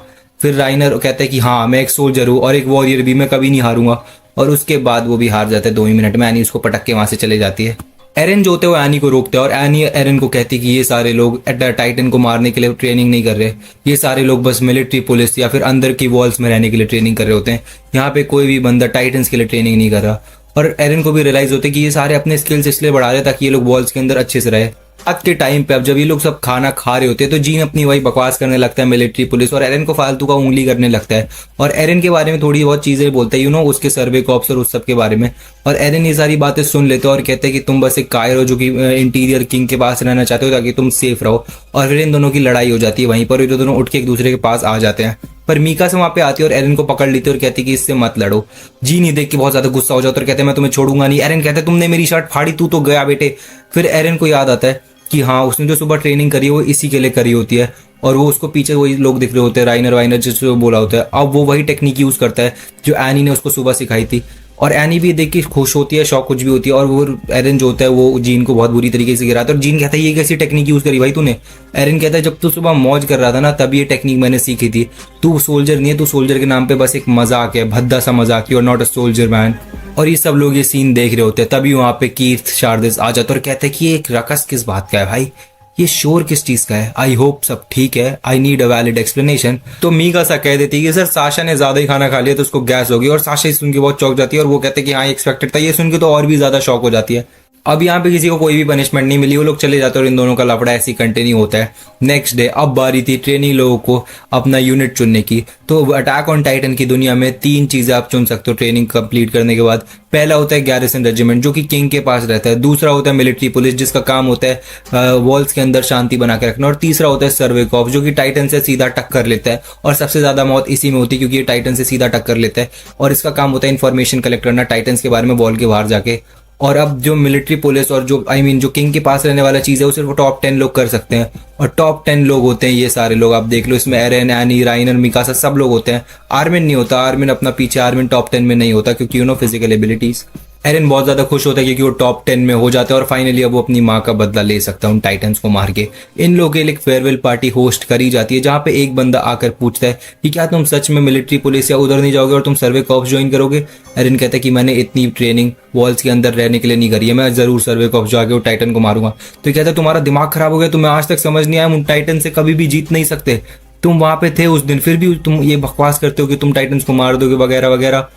फिर राइनर कहता है कि हाँ मैं एक सोल्जर हूँ और एक वॉरियर भी, मैं कभी नहीं हारूंगा। और उसके बाद वो भी हार जाता है 2 ही मिनट में। एनी उसको पटक के वहां से चले जाती है। एरन जो होते हैं वो एनी को रोकते हैं और एनी एरन को कहती है कि ये सारे लोग टाइटन को मारने के लिए ट्रेनिंग नहीं कर रहे, ये सारे लोग बस मिलिट्री पुलिस या फिर अंदर की वॉल्स में रहने के लिए ट्रेनिंग कर रहे होते हैं। यहाँ पे कोई भी बंदा टाइटन्स के लिए ट्रेनिंग नहीं कर रहा। और एरन को भी रियलाइज होता है कि ये सारे अपने स्किल्स इसलिए बढ़ा रहे ताकि ये लोग वॉल्स के अंदर अच्छे से रहे। रात के टाइम पे अब जब ये लोग सब खाना खा रहे होते हैं तो जीन अपनी वही बकवास करने लगता है मिलिट्री पुलिस और एरन को फालतू का उंगली करने लगता है और एरन के बारे में थोड़ी बहुत चीजें बोलता है उसके सर्वे कॉप्स और उस सब के बारे में। और एरन ये सारी बातें सुन लेते हैं और कहते हैं कि तुम बस एक कायर हो जो कि इंटीरियर किंग के पास रहना चाहते हो ताकि तुम सेफ रहो। और फिर इन दोनों की लड़ाई हो जाती है वहीं पर, ये दोनों उठ के एक दूसरे के पास आ जाते हैं। पर मीका से वहां पे आती है और एरन को पकड़ लेती है और कहती है कि इससे मत लड़ो। जीन ये देख के बहुत ज्यादा गुस्सा हो जाता है और कहते हैं मैं तुम्हें छोड़ूंगा नहीं। एरन कहता है तुमने मेरी शर्ट फाड़ी, तू तो गया बेटे। फिर एरन को याद आता है कि हाँ उसने जो सुबह ट्रेनिंग करी है वो इसी के लिए करी होती है और वो उसको पीछे वही लोग दिख रहे होते हैं, राइनर वाइनर जिससे बोला होता है। अब वो वही टेक्निक यूज करता है जो एनी ने उसको सुबह सिखाई थी और एनी भी देख के खुश होती है, शौक कुछ भी होती है। और वो एरन जो होता है वो जीन को बहुत बुरी तरीके से गिराता है और जीन कहता है ये कैसी टेक्निक यूज करी भाई तूने। एरन कहता है जब तू सुबह मौज कर रहा था ना तब ये टेक्निक मैंने सीखी थी। तू सोल्जर नहीं है, तू सोल्जर के नाम पे बस एक मजाक है, भद्दा सा मजाक, you are not a soldier man. और ये सब लोग ये सीन देख रहे होते हैं। तभी वहां पे कीर्थ शारदिस आ जाता है और कहते हैं कि ये एक रकस किस बात का है भाई, ये शोर किस चीज का है, आई होप सब ठीक है, I need a valid explanation. तो मीका सा कह देती है कि सर साशा ने ज्यादा ही खाना खा लिया तो उसको गैस होगी और साशा सुन के बहुत चौंक जाती है और वो कहते हैं कि हाँ एक्सपेक्टेड था। ये सुन के तो और भी ज्यादा शौक हो जाती है। अब यहाँ पे किसी को कोई भी पनिशमेंट नहीं मिली, वो लोग चले जाते हैं और इन दोनों का लफड़ा ऐसे ही कंटिन्यू होता है। नेक्स्ट डे अब बारी थी ट्रेनिंग लोगों को अपना यूनिट चुनने की। तो अटैक ऑन टाइटन की दुनिया में 3 चीजें आप चुन सकते हो ट्रेनिंग कंप्लीट करने के बाद। पहला होता है गैरिसन रेजिमेंट जो कि किंग के पास रहता है, दूसरा होता है मिलिट्री पुलिस जिसका काम होता है वॉल्स के अंदर शांति बना के रखना, और तीसरा होता है सर्वे कॉप्स जो कि टाइटन से सीधा टक्कर लेता है और सबसे ज्यादा मौत इसी में होती है क्योंकि ये टाइटन से सीधा टक्कर लेता है और इसका काम होता है इन्फॉर्मेशन कलेक्ट करना टाइटन्स के बारे में वॉल के बाहर जाके। और अब जो मिलिट्री पुलिस और जो जो किंग के पास रहने वाला चीज है वो सिर्फ टॉप 10 लोग कर सकते हैं और टॉप 10 लोग होते हैं ये सारे लोग। आप देख लो इसमें एरन, एनी, राइनर, मिकासा सब लोग होते हैं। आर्मिन नहीं होता, आर्मिन अपना पीछे, आर्मिन टॉप 10 में नहीं होता क्योंकि फिजिकल एबिलिटीज। एरन बहुत ज्यादा खुश होता है क्योंकि वो टॉप 10 में हो जाता है और फाइनली अब वो अपनी माँ का बदला ले सकता है उन टाइटन्स को मार के। इन लोगों के लिए एक फेयरवेल पार्टी होस्ट करी जाती है जहाँ पे एक बंदा आकर पूछता है कि क्या तुम सच में मिलिट्री पुलिस या उधर नहीं जाओगे और तुम सर्वे कॉप्स ज्वाइन करोगे। एरन कहता है कि मैंने इतनी ट्रेनिंग वॉल्स के अंदर रहने के लिए नहीं करी है, मैं जरूर सर्वे कॉप्स जाके वो टाइटन को मारूंगा। तो कहता है तुम्हारा दिमाग खराब हो गया, तुम्हें आज तक समझ नहीं आया उन टाइटन से कभी भी जीत नहीं सकते, तुम वहां पे थे उस दिन फिर भी तुम ये बकवास करते हो कि तुम टाइटन्स को मार दोगे वगैरह वगैरह।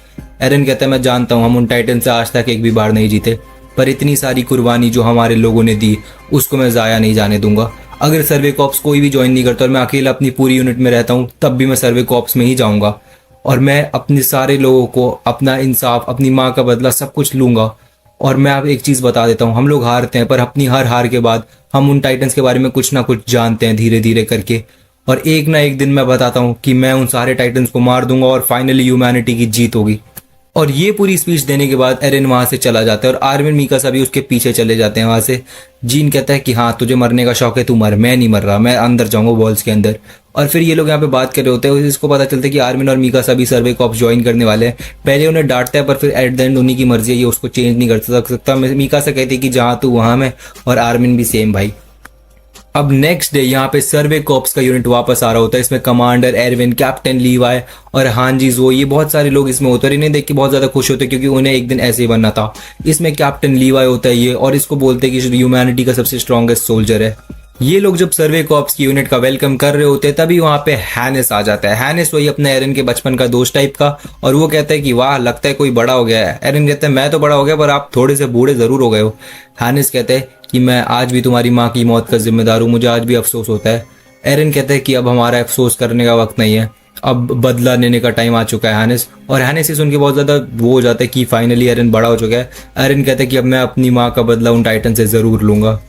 एरन कहता है मैं जानता हूँ हम उन टाइटन से आज तक एक भी बार नहीं जीते, पर इतनी सारी कुर्बानी जो हमारे लोगों ने दी उसको मैं जाया नहीं जाने दूंगा। अगर सर्वे कॉप्स कोई भी ज्वाइन नहीं करता और मैं अकेला अपनी पूरी यूनिट में रहता हूँ तब भी मैं सर्वे कॉप्स में ही जाऊंगा और मैं अपने सारे लोगों को अपना इंसाफ, अपनी माँ का बदला सब कुछ लूंगा। और मैं आप एक चीज बता देता हूँ, हम लोग हारते हैं पर अपनी हर हार के बाद हम उन टाइटन्स के बारे में कुछ ना कुछ जानते हैं धीरे धीरे करके, और एक ना एक दिन मैं बताता हूँ कि मैं उन सारे टाइटन्स को मार दूंगा और फाइनली ह्यूमैनिटी की जीत होगी। और ये पूरी स्पीच देने के बाद एरन वहां से चला जाता है और आर्मिन, मिकासा भी उसके पीछे चले जाते हैं वहां से। जीन कहता है कि हाँ तुझे मरने का शौक है, तू मर, मैं नहीं मर रहा, मैं अंदर जाऊंगा वॉल्स के अंदर। और फिर ये लोग यहाँ पे बात कर रहे होते हैं, इसको पता चलता है कि आर्मिन और मिकासा भी सर्वे कॉप्स ज्वाइन करने वाले हैं। पहले उन्हें डांटता है पर फिर एट द एंड उन्हीं की मर्जी है, ये उसको चेंज नहीं कर सकता। मिकासा कहती है कि जहाँ तू वहां मैं, और आर्मिन भी सेम भाई। अब नेक्स्ट डे यहाँ पे सर्वे कॉप्स का यूनिट वापस आ रहा होता है। इसमें कमांडर एरविन, कैप्टन लीवाई और हांजी जो, ये बहुत सारे लोग इसमें होते हैं। इन्हें देख के बहुत ज्यादा खुश होते हैं क्योंकि उन्हें एक दिन ऐसे ही बनना था। इसमें कैप्टन लीवाई होता है ये, और इसको बोलते हैं कि ह्यूमैनिटी का सबसे स्ट्रॉन्गेस्ट सोल्जर है। ये लोग जब सर्वे कॉप्स की यूनिट का वेलकम कर रहे होते हैं तभी वहां पे हैनिस आ जाता है। हैनिस वही अपने एरन के बचपन का दोस्त टाइप का, और वो कहता है कि वाह लगता है कोई बड़ा हो गया है। एरन कहता है मैं तो बड़ा हो गया पर आप थोड़े से बूढ़े जरूर हो गए हो। हैनिस कहते हैं कि मैं आज भी तुम्हारी माँ की मौत का जिम्मेदार हूँ, मुझे आज भी अफसोस होता है। एरन कहता है कि अब हमारा अफसोस करने का वक्त नहीं है, अब बदला लेने का टाइम आ चुका है हैनिस। और हैनिस से सुन के बहुत ज्यादा वो हो जाता है कि फाइनली एरन बड़ा हो चुका है। एरन कहता है कि अब मैं अपनी माँ का बदला उन टाइटन से जरूर लूंगा।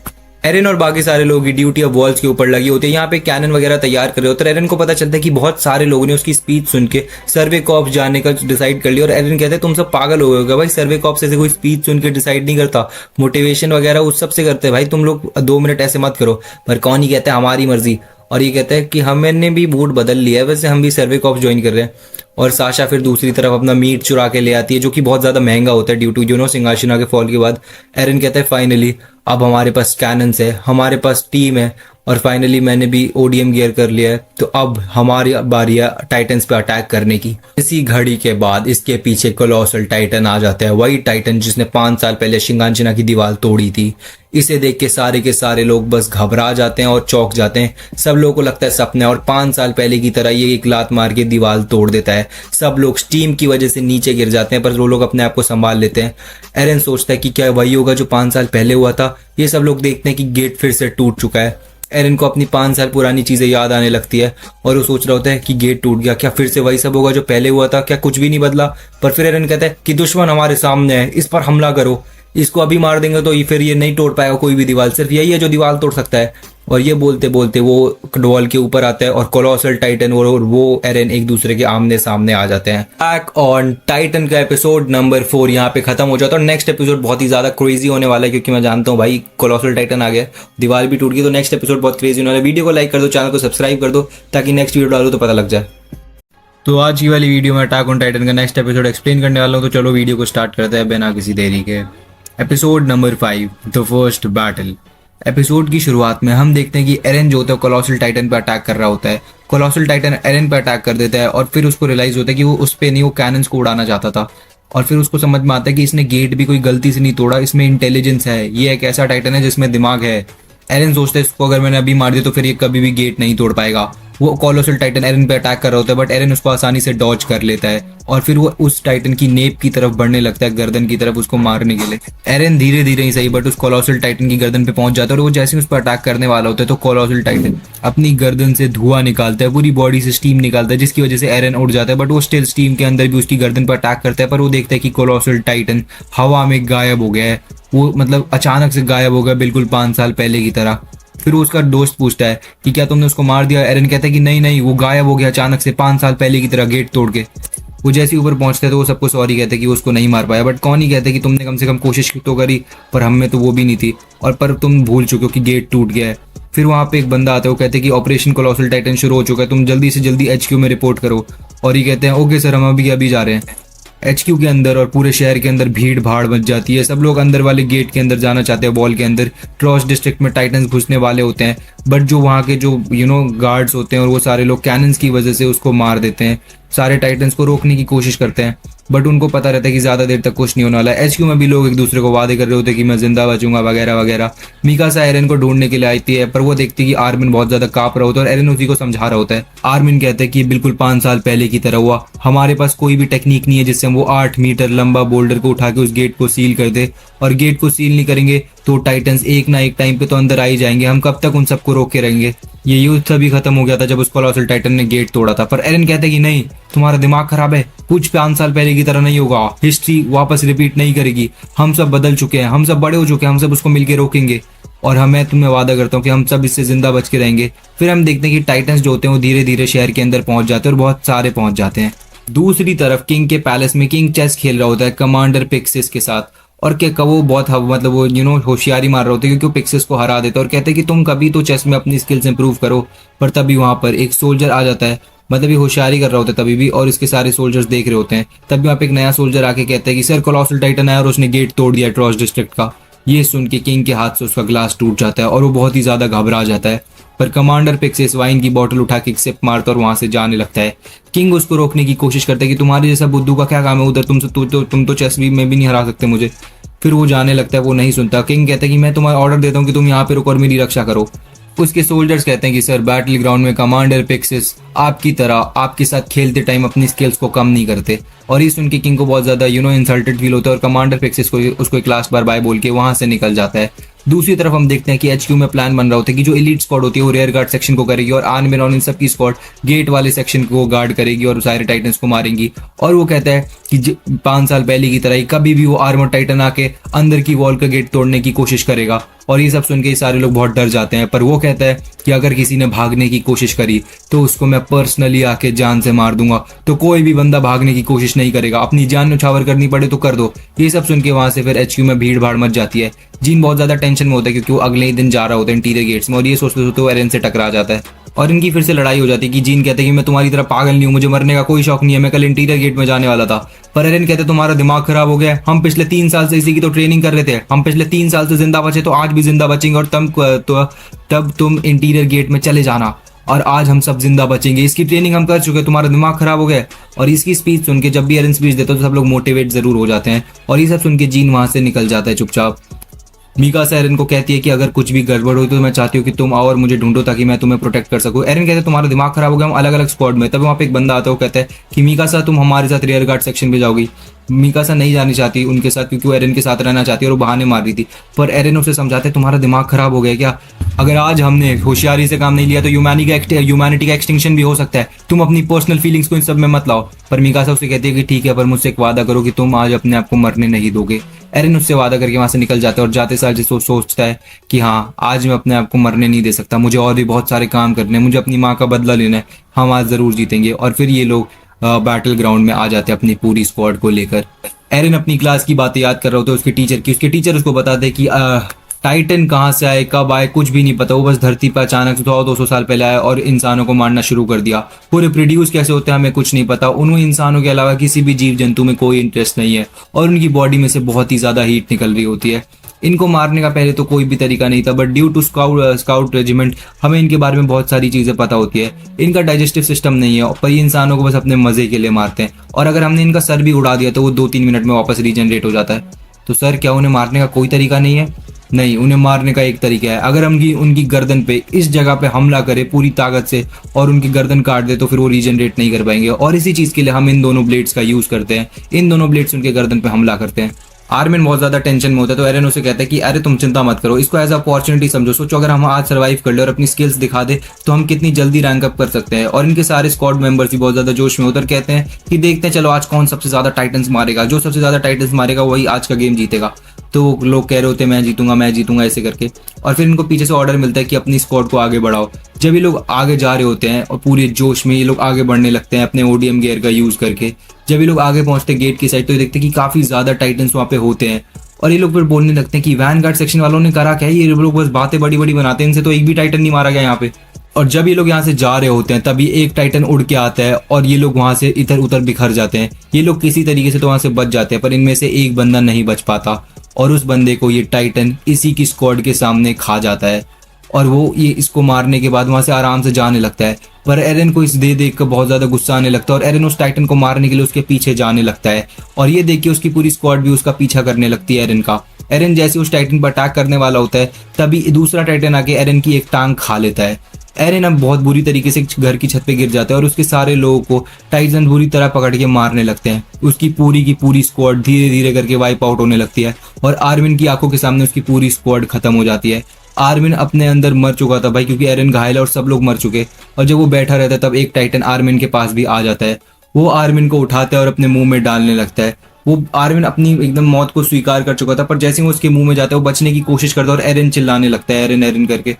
एरन और बाकी सारे लोगों की ड्यूटी अब वॉल्स के ऊपर लगी होती है। यहाँ पे कैनन वगैरह तैयार कर रहे होते हैं। एरन को पता चलता है कि बहुत सारे लोगों ने उसकी स्पीच सुन के सर्वे कॉप्स जाने का डिसाइड कर लिया। और एरन कहते हैं तुम सब पागल हो गए होगा भाई, सर्वे कॉप्स ऐसे कोई स्पीच सुन के डिसाइड नहीं करता, मोटिवेशन वगैरह उस सब से करते हैं भाई, तुम लोग 2 मिनट ऐसे मत करो। पर कौन ही कहता है हमारी मर्जी, और ये कहता है कि हमने भी मूड बदल लिया है, वैसे हम भी सर्वे कॉप्स ज्वाइन कर रहे हैं। और साशा फिर दूसरी तरफ अपना मीट चुरा के ले आती है जो कि बहुत ज्यादा महंगा होता है ड्यू टू सिंहासना के फॉल के बाद। एरन कहता है फाइनली अब हमारे पास कैनन्स है, हमारे पास टीम है, और फाइनली मैंने भी ओडीएम गियर कर लिया है, तो अब हमारी बारी है टाइटन्स पे अटैक करने की। इसी घड़ी के बाद इसके पीछे कोलोसल टाइटन आ जाता है, वही टाइटन जिसने 5 साल पहले शिंगांचना की दीवार तोड़ी थी। इसे देख के सारे लोग बस घबरा जाते हैं और चौंक जाते हैं। सब लोगों को लगता है सपना है, और 5 साल पहले की तरह ये एक लात मार के दीवार तोड़ देता है। सब लोग स्टीम की वजह से नीचे गिर जाते हैं, पर वो लोग अपने आप को संभाल लेते हैं। एरन सोचता है कि क्या वही होगा जो 5 साल पहले हुआ था। ये सब लोग देखते हैं कि गेट फिर से टूट चुका है। एरन को अपनी 5 साल पुरानी चीजें याद आने लगती है और वो सोच रहा होता है कि गेट टूट गया, क्या फिर से वही सब होगा जो पहले हुआ था, क्या कुछ भी नहीं बदला। पर फिर एरन कहता है कि दुश्मन हमारे सामने है, इस पर हमला करो, इसको अभी मार देंगे तो ये फिर ये नहीं तोड़ पाएगा कोई भी दीवार, सिर्फ यही है जो दीवार तोड़ सकता है। और ये बोलते बोलते वो वॉल के ऊपर आता है और कोलोसल टाइटन और वो एरन एक दूसरे के आमने सामने आ जाते हैं। अटैक ऑन टाइटन का एपिसोड नंबर 4 यहाँ पे खत्म हो जाता है। और नेक्स्ट एपिसोड बहुत ही ज्यादा क्रेजी होने वाला है, क्योंकि मैं जानता हूँ भाई कोलोसल टाइटन आ गया, दीवार भी टूट गई, तो नेक्स्ट एपिसोड बहुत क्रेजी होने वाला है। वीडियो को लाइक कर दो, चैनल को सब्सक्राइब कर दो, ताकि नेक्स्ट वीडियो डालो तो पता लग जाए। तो आज की वाली वीडियो में अटैक ऑन टाइटन का नेक्स्ट एपिसोड एक्सप्लेन करने वाला हूँ, तो चलो वीडियो को स्टार्ट करते हैं बिना किसी देरी के। Episode number 5 the first battle. Episode की शुरुआत में हम देखते हैं कि एरन जो होता है कोलोसल टाइटन पे अटैक कर रहा होता है। कोलोसल टाइटन एरन पे अटैक कर देता है और फिर उसको रियलाइज होता है कि वो उस पे नहीं, वो कैनन्स को उड़ाना चाहता था। और फिर उसको समझ में आता है कि इसने गेट भी कोई गलती से नहीं तोड़ा, इसमें इंटेलिजेंस है, ये एक ऐसा टाइटन है जिसमें दिमाग है। एरन सोचता है इसको अगर मैंने अभी मार दिया तो फिर ये कभी भी गेट नहीं तोड़ पाएगा। वो कोलोसल टाइटन एरन पे अटैक कर रहा होता है, बट एरन उसको आसानी से डॉज कर लेता है और फिर वो उस टाइटन की नेप की तरफ बढ़ने लगता है, गर्दन की तरफ उसको मारने के लिए। एरन धीरे धीरे ही सही बट उस कोलोसल टाइटन की गर्दन पे पहुंच जाता है और वो जैसे ही उस पर अटैक करने वाला होता है तो कोलोसल टाइटन अपनी गर्दन से धुआं निकालता है, पूरी बॉडी से स्टीम निकालता है, जिसकी वजह से एरन उड़ जाता है। बट वो स्टिल स्टीम के अंदर भी उसकी गर्दन पर अटैक करता है, पर वो देखता है कि कोलोसल टाइटन हवा में गायब हो गया है। वो मतलब अचानक से गायब हो गया, बिल्कुल 5 साल पहले की तरह। फिर उसका दोस्त पूछता है कि क्या तुमने उसको मार दिया। एरन कहता है कि नहीं नहीं, वो गायब हो गया अचानक से 5 साल पहले की तरह गेट तोड़ के। वो जैसे ऊपर पहुंचते तो वो सबको सॉरी कहते कि वो उसको नहीं मार पाया, बट कौन ही कहते कि तुमने कम से कम कोशिश तो करी, पर हम में तो वो भी नहीं थी, और पर तुम भूल चुके हो कि गेट टूट गया है। फिर वहाँ पे एक बंदा आता है, वो कहते हैं कि ऑपरेशन कोलोसल टाइटन शुरू हो चुका है, तुम जल्दी से जल्दी HQ में रिपोर्ट करो। और ये कहते हैं ओके सर, हम अभी जा रहे हैं। HQ के अंदर और पूरे शहर के अंदर भीड़ भाड़ मच जाती है। सब लोग अंदर वाले गेट के अंदर जाना चाहते हैं, वॉल के अंदर। ट्रॉस डिस्ट्रिक्ट में टाइटन्स घुसने वाले होते हैं, बट जो वहाँ के जो गार्ड्स होते हैं और वो सारे लोग कैनन्स की वजह से उसको मार देते हैं। सारे टाइटन्स को रोकने की कोशिश करते हैं, बट उनको पता रहता है कि ज़्यादा देर तक कुछ नहीं होने वाला है। HQ में भी लोग एक दूसरे को वादे कर रहे होते हैं कि मैं जिंदा बचूंगा वगैरह वगैरह। मिकासा एरन को ढूंढने के लिए आती है, पर वो देखती है कि आर्मिन बहुत ज़्यादा काँप रहा होता है और एरन उसी को समझा रहा होता है। आर्मिन कहता है कि बिल्कुल 5 साल पहले की तरह हुआ, हमारे पास कोई भी टेक्निक नहीं है जिससे हम वो 8 मीटर लंबा बोल्डर को उठा के उस गेट को सील कर दे, और गेट को सील नहीं करेंगे तो टाइटन्स एक ना एक टाइम पे तो अंदर आ ही जाएंगे, हम कब तक उन सबको रोक के रहेंगे। ये युद्ध तभी खत्म हो गया था जब उस कोलोसल टाइटन ने गेट तोड़ा था। पर एरन कहता है कि नहीं, तुम्हारा दिमाग खराब है, कुछ 5 साल पहले की तरह नहीं होगा, हिस्ट्री वापस रिपीट नहीं करेगी, हम सब बदल चुके हैं, हम सब बड़े हो चुके हैं, हम सब उसको मिलके रोकेंगे, और मैं तुम्हें वादा करता हूँ कि हम सब इससे जिंदा बच के रहेंगे। फिर हम देखते हैं कि टाइटन्स जो होते हैं वो धीरे धीरे शहर के अंदर पहुंच जाते हैं और बहुत सारे पहुंच जाते हैं। दूसरी तरफ किंग के पैलेस में किंग चेस खेल रहा होता है कमांडर पिक्सिस के साथ, और क्या वो बहुत मतलब वो होशियारी मार रहे होते हैं, क्योंकि वो पिक्सिस को हरा देते हैं और कहते हैं कि तुम कभी तो चेस में अपनी स्किल्स इंप्रूव करो। पर तभी वहाँ पर एक सोल्जर आ जाता है, मतलब ये होशियारी कर रहा होता है तभी भी, और इसके सारे सोल्जर्स देख रहे होते हैं। तभी वहाँ पे एक नया सोल्जर आके कहता है कि सर कोलोसल टाइटन आया और उसने गेट तोड़ दिया ट्रॉस डिस्ट्रिक्ट का। ये सुन के किंग के हाथ से उसका ग्लास टूट जाता है और वो बहुत ही ज्यादा घबरा जाता है। पर कमांडर पिक्सिस वाइन की बोतल उठा के एक सिप मारता और वहां से जाने लगता है। किंग उसको रोकने की कोशिश करता है कि तुम्हारे जैसा बुद्धू का क्या काम है उधर, तुम तो चेस में भी नहीं हरा सकते मुझे। फिर वो जाने लगता है, वो नहीं सुनता। किंग कहता है कि मैं तुम्हारा ऑर्डर देता हूँ कि तुम यहाँ पे रुको और मेरी रक्षा करो। उसके सोल्जर्स कहते हैं कि सर बैटल ग्राउंड में कमांडर पिक्सिस आपकी तरह आपके साथ खेलते टाइम अपनी स्किल्स को कम नहीं करते। और ये सुन के किंग को बहुत ज्यादा इंसल्टेड फील होता है और कमांडर पिक्सिस को उसको एक लास्ट बार बाय बोल के वहां से निकल जाता है। दूसरी तरफ हम देखते हैं कि HQ में प्लान बन रहा होता है कि जो एलीट स्क्वाड होती है वो रेयर गार्ड सेक्शन को करेगी और आर्मिन और इन सब की स्क्वाड गेट वाले सेक्शन को गार्ड करेगी और सारे टाइटन्स को मारेंगी। और वो कहता है कि 5 साल पहले की तरह ही कभी भी वो आर्मर टाइटन आके अंदर की वॉल का गेट तोड़ने की कोशिश करेगा। और ये सब सुन के सारे लोग बहुत डर जाते हैं। पर वो कहता है कि अगर किसी ने भागने की कोशिश करी तो उसको मैं पर्सनली आके जान से मार दूंगा, तो कोई भी बंदा भागने की कोशिश नहीं करेगा, अपनी जान न्यौछावर करनी पड़े तो कर दो। ये सब सुन के वहां से फिर HQ में भीड़ भाड़ मच जाती है। जीन बहुत ज्यादा टेंशन में होता है क्योंकि वो अगले ही दिन जा रहा होता है इंटीरियर गेट्स में और ये सोचते सोचते वो एरन से टकरा जाता है। और इनकी फिर से लड़ाई हो जाती है कि जीन कहते हैं कि मैं तुम्हारी तरह पागल नहीं हूँ, मुझे मरने का कोई शौक नहीं है, मैं कल इंटीरियर गेट में जाने वाला था। पर एरन कहते तुम्हारा दिमाग खराब हो गया है, हम पिछले 3 साल से इसी की तो ट्रेनिंग कर रहे थे, हम पिछले 3 साल से जिंदा बचे तो आज भी जिंदा बचेंगे, और तब तुम इंटीरियर गेट में चले जाना और आज हम सब जिंदा बचेंगे, इसकी ट्रेनिंग हम कर चुके हैं, तुम्हारा दिमाग खराब हो गया है। और इसकी स्पीच सुन के जब भी एरन स्पीच देता है तो सब लोग मोटिवेट जरूर हो जाते हैं, और ये सब सुन के जीन वहां से निकल जाता है चुपचाप। मीकासा एरन को कहती है कि अगर कुछ भी गड़बड़ हुई तो मैं चाहती हूँ कि तुम आओ और मुझे ढूंढो ताकि मैं तुम्हें प्रोटेक्ट कर सकूं। एरन कहते हैं तुम्हारा दिमाग खराब हो गया, हम अलग अलग स्क्वाड में। तब वहाँ पे एक बंदा आता है, वो कहता है कि मीकासा तुम हमारे साथ रियर गार्ड सेक्शन में जाओगी। मीकासा नहीं जानी चाहती उनके साथ क्योंकि वो एरन के साथ रहना चाहती है और वो बहाने मार रही थी। पर एरन उसे समझाते हैं तुम्हारा दिमाग खराब हो गया क्या, अगर आज हमने होशियारी से काम नहीं लिया तो ह्यूमैनिटी का एक्सटिंक्शन भी हो सकता है, तुम अपनी पर्सनल फीलिंग्स को इन सब में मत लाओ। पर मीकासा उसे कहती है कि ठीक है, पर मुझसे एक वादा करो कि तुम आज अपने आप को मरने नहीं दोगे। एरन उससे वादा करके वहां से निकल जाता है और जाते साल जिसको सोचता है कि हाँ आज मैं अपने आप को मरने नहीं दे सकता, मुझे और भी बहुत सारे काम करने हैं, मुझे अपनी माँ का बदला लेना है, हम आज जरूर जीतेंगे। और फिर ये लोग बैटल ग्राउंड में आ जाते हैं अपनी पूरी स्क्वाड को लेकर। एरन अपनी क्लास की बातें याद कर रहा होता है उसके टीचर की, उसके टीचर उसको बताते हैं कि टाइटन कहाँ से आए, कब आए, कुछ भी नहीं पता, वो बस धरती पर अचानक 100-200 साल पहले आया और इंसानों को मारना शुरू कर दिया। पूरे प्रोड्यूस कैसे होते हैं हमें कुछ नहीं पता, उन इंसानों के अलावा किसी भी जीव जंतु में कोई इंटरेस्ट नहीं है, और उनकी बॉडी में से बहुत ही ज़्यादा हीट निकल रही होती है। इनको मारने का पहले तो कोई भी तरीका नहीं था, but due to scout regiment हमें इनके बारे में बहुत सारी चीज़ें पता होती है। इनका डाइजेस्टिव सिस्टम नहीं है, पर ये इंसानों को बस अपने मज़े के लिए मारते हैं, और अगर हमने इनका सर भी उड़ा दिया तो वो 2-3 मिनट में वापस रीजनरेट हो जाता है। तो सर क्या उन्हें मारने का कोई तरीका नहीं है? नहीं, उन्हें मारने का एक तरीका है, अगर हम उनकी गर्दन पे इस जगह पे हमला करें पूरी ताकत से और उनकी गर्दन काट दे तो फिर वो रीजनरेट नहीं कर पाएंगे, और इसी चीज़ के लिए हम इन दोनों ब्लेड्स का यूज़ करते हैं, इन दोनों ब्लेड्स उनके गर्दन पे हमला करते हैं। आर्मिन बहुत ज़्यादा टेंशन में होता है तो एरन उसे कहता है कि अरे तुम चिंता मत करो, इसको एज अपॉर्चुनिटी समझो, सोचो अगर हम आज सर्वाइव कर ले और अपनी स्किल्स दिखा दे तो हम कितनी जल्दी रैंक अप कर सकते हैं। और इनके सारे स्क्वाड मेंबर्स भी बहुत ज़्यादा जोश में उतर कहते हैं कि देखते हैं चलो आज कौन सबसे ज़्यादा टाइटन्स मारेगा, जो सबसे ज़्यादा टाइटन्स मारेगा वही आज का गेम जीतेगा। तो लोग कह रहे होते मैं जीतूंगा ऐसे करके, और फिर इनको पीछे से ऑर्डर मिलता है कि अपनी स्क्वाड को आगे बढ़ाओ। जब ये लोग आगे जा रहे होते हैं और पूरे जोश में ये लोग आगे बढ़ने लगते हैं अपने ओडीएम गियर का यूज़ करके, जब ये लोग आगे पहुंचते हैं गेट की साइड तो ये देखते हैं कि काफ़ी ज़्यादा टाइटन्स वहाँ पे होते हैं, और ये लोग फिर बोलने लगते हैं कि वैनगार्ड सेक्शन वालों ने करा क्या है, ये लोग बस बातें बड़ी बड़ी बनाते हैं, इनसे तो एक भी टाइटन नहीं मारा गया यहाँ पे। और जब ये लोग यहाँ से जा रहे होते हैं तभी एक टाइटन उड़ के आता है और ये लोग वहाँ से इधर उधर बिखर जाते हैं। ये लोग किसी तरीके से तो वहाँ से बच जाते हैं, पर इनमें से एक बंदा नहीं बच पाता, और उस बंदे को ये टाइटन इसी की स्क्वाड के सामने खा जाता है, और वो ये इसको मारने के बाद वहाँ से आराम से जाने लगता है। पर एरन को इस देख कर बहुत ज़्यादा गुस्सा आने लगता है और एरन उस टाइटन को मारने के लिए उसके पीछे जाने लगता है, और ये देख के उसकी पूरी स्क्वाड भी उसका पीछा करने लगती है एरन का। एरन जैसे उस टाइटन पर अटैक करने वाला होता है तभी दूसरा टाइटन आके एरन की एक टांग खा लेता है। एरन अब बहुत बुरी तरीके से घर की छत पे गिर जाता है और उसके सारे लोगों को टाइटन बुरी तरह पकड़ के मारने लगते हैं। उसकी पूरी की पूरी स्क्वाड धीरे धीरे करके वाइप आउट होने लगती है और आर्मिन की आंखों के सामने उसकी पूरी स्क्वाड खत्म हो जाती है। आर्मिन अपने अंदर मर चुका था भाई, क्योंकि एरन घायल है और सब लोग मर चुके, और जब वो बैठा रहता है तब एक टाइटन आर्मिन के पास भी आ जाता है। वो आर्मिन को उठाता है और अपने मुंह में डालने लगता है। वो आर्मिन अपनी एकदम मौत को स्वीकार कर चुका था, पर जैसे ही वो उसके मुंह में जाता है वो बचने की कोशिश करता है और एरन चिल्लाने लगता है एरन एरन करके।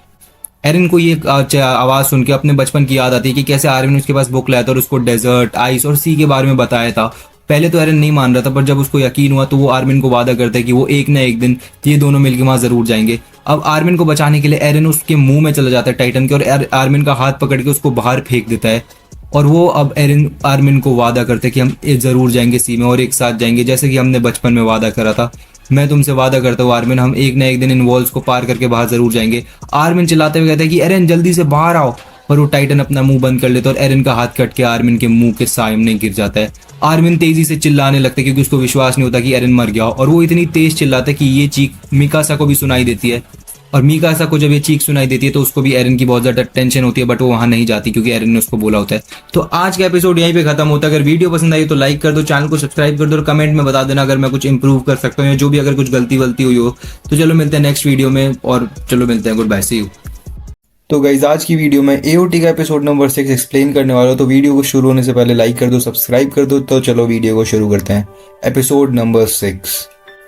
एरन को ये आवाज़ सुन के अपने बचपन की याद आती है कि कैसे आर्मिन उसके पास बुक लाया था और उसको डेजर्ट, आइस और सी के बारे में बताया था। पहले तो एरन नहीं मान रहा था, पर जब उसको यकीन हुआ तो वो आर्मिन को वादा करता है कि वो एक ना एक दिन ये दोनों मिलकर वहाँ ज़रूर जाएंगे। अब आर्मिन को बचाने के लिए एरन उसके मुंह में चला जाता है टाइटन के, और आर्मिन का हाथ पकड़ के उसको बाहर फेंक देता है। और वो अब एरन आर्मिन को वादा करते हैं कि हम ज़रूर जाएंगे सी में और एक साथ जाएंगे, जैसे कि हमने बचपन में वादा करा था। मैं तुमसे वादा करता हूँ आर्मिन, हम एक ना एक दिन इन वॉल्स को पार करके बाहर ज़रूर जाएंगे। आर्मिन चिल्लाते हुए कहते हैं कि एरन जल्दी से बाहर आओ, पर वो टाइटन अपना मुंह बंद कर लेता है और एरन का हाथ कट के आर्मिन के मुंह के सामने गिर जाता है। आर्मिन तेजी से चिल्लाने लगता है क्योंकि उसको विश्वास नहीं होता कि एरन मर गया, और वो इतनी तेज चिल्लाता है कि ये चीख मिकासा को भी सुनाई देती है। और मिकासा को जब ये चीख सुनाई देती है तो उसको भी एरन की बहुत ज़्यादा टेंशन होती है, बट वो वहाँ नहीं जाती क्योंकि एरन ने उसको बोला होता है। तो आज का एपिसोड यहीं पे खत्म होता है। अगर वीडियो पसंद आई तो लाइक कर दो, चैनल को सब्सक्राइब कर दो और कमेंट में बता देना अगर मैं कुछ इंप्रूव कर सकता हूँ या जो भी अगर कुछ गलती वलती हुई हो। तो चलो मिलते हैं नेक्स्ट वीडियो में, और चलो मिलते हैं, गुड बाय, सी यू। तो गाइज आज की वीडियो में AOT का एपिसोड नंबर 6 एक्सप्लेन करने वाला हूँ, तो वीडियो को शुरू होने से पहले लाइक कर दो, सब्सक्राइब कर दो। तो चलो वीडियो को शुरू करते हैं। एपिसोड नंबर 6,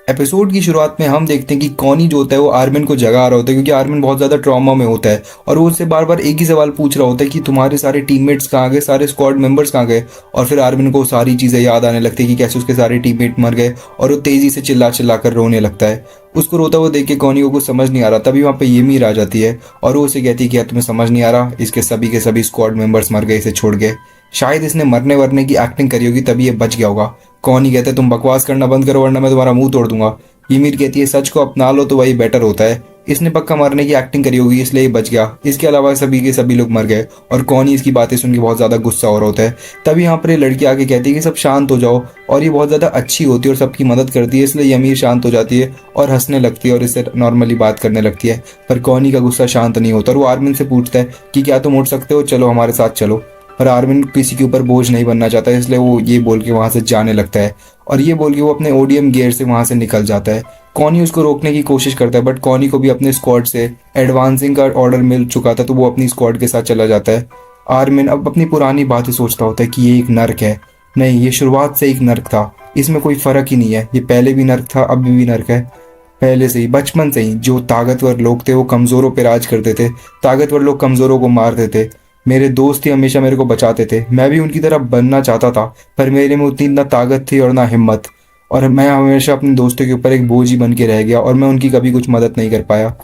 एपिसोड की शुरुआत में हम देखते हैं कि कॉनी जो होता है वो आर्मिन को जगा रहा होता है, क्योंकि आर्मिन बहुत ज़्यादा ट्रॉमा में होता है और वो उससे बार बार एक ही सवाल पूछ रहा होता है कि तुम्हारे सारे टीममेट्स कहाँ गए, सारे स्क्वाड मेंबर्स कहाँ गए। और फिर आर्मिन को सारी चीज़ें याद आने लगती है कि कैसे उसके सारे टीममेट मर गए और वो तेज़ी से चिल्ला चिल्ला कर रोने लगता है। उसको रोता हुआ देख के कॉनी को कुछ समझ नहीं आ रहा। तभी वहाँ पे ymir आ जाती है और वो उसे कहती है कि यार तुम्हें समझ नहीं आ रहा, इसके सभी के सभी स्क्वाड मेंबर्स मर गए इसे छोड़ के। शायद इसने मरने वरने की एक्टिंग करी होगी तभी ये बच गया होगा। कॉनी कहते तुम बकवास करना बंद करो वरना मैं तुम्हारा मुंह तोड़ दूंगा। ymir कहती है सच को अपना लो तो वही बेटर होता है, इसने पक्का मरने की एक्टिंग करी होगी इसलिए ये बच गया। इसके अलावा सभी के सभी लोग मर गए और कॉनी इसकी बातें सुन के बहुत ज़्यादा गुस्सा हो रहा होता है। तभी यहाँ पर ये लड़की आके कहती है कि सब शांत हो जाओ, और ये बहुत ज़्यादा अच्छी होती है और सबकी मदद करती है, इसलिए ymir शांत हो जाती है और हंसने लगती है और इससे नॉर्मली बात करने लगती है। पर कॉनी का गुस्सा शांत नहीं होता और वो आर्मिन से पूछता है कि क्या तुम उठ सकते हो, चलो हमारे साथ चलो। पर आर्मिन किसी के ऊपर बोझ नहीं बनना चाहता, इसलिए वो ये बोल के वहाँ से जाने लगता है और ये बोल के वो अपने ओडियम गियर से वहाँ से निकल जाता है। कॉनी उसको रोकने की कोशिश करता है, बट कॉनी को भी अपने स्क्वाड से एडवांसिंग का ऑर्डर मिल चुका था तो वो अपनी स्क्वाड के साथ चला जाता है। आर्मिन अब अपनी पुरानी बातें सोचता होता है कि ये एक नर्क है। नहीं, ये शुरुआत से एक नर्क था, इसमें कोई फ़र्क ही नहीं है। ये पहले भी नर्क था, अभी भी नर्क है। पहले से ही, बचपन से ही जो ताकतवर लोग थे वो कमज़ोरों पे राज करते थे, ताकतवर लोग कमज़ोरों को मारते थे। मेरे दोस्त ही हमेशा मेरे को बचाते थे, मैं भी उनकी तरह बनना चाहता था, पर मेरे में उतनी ना ताकत थी और ना हिम्मत, और मैं हमेशा अपने दोस्तों के ऊपर एक बोझ ही बन के रह गया और मैं उनकी कभी कुछ मदद नहीं कर पाया,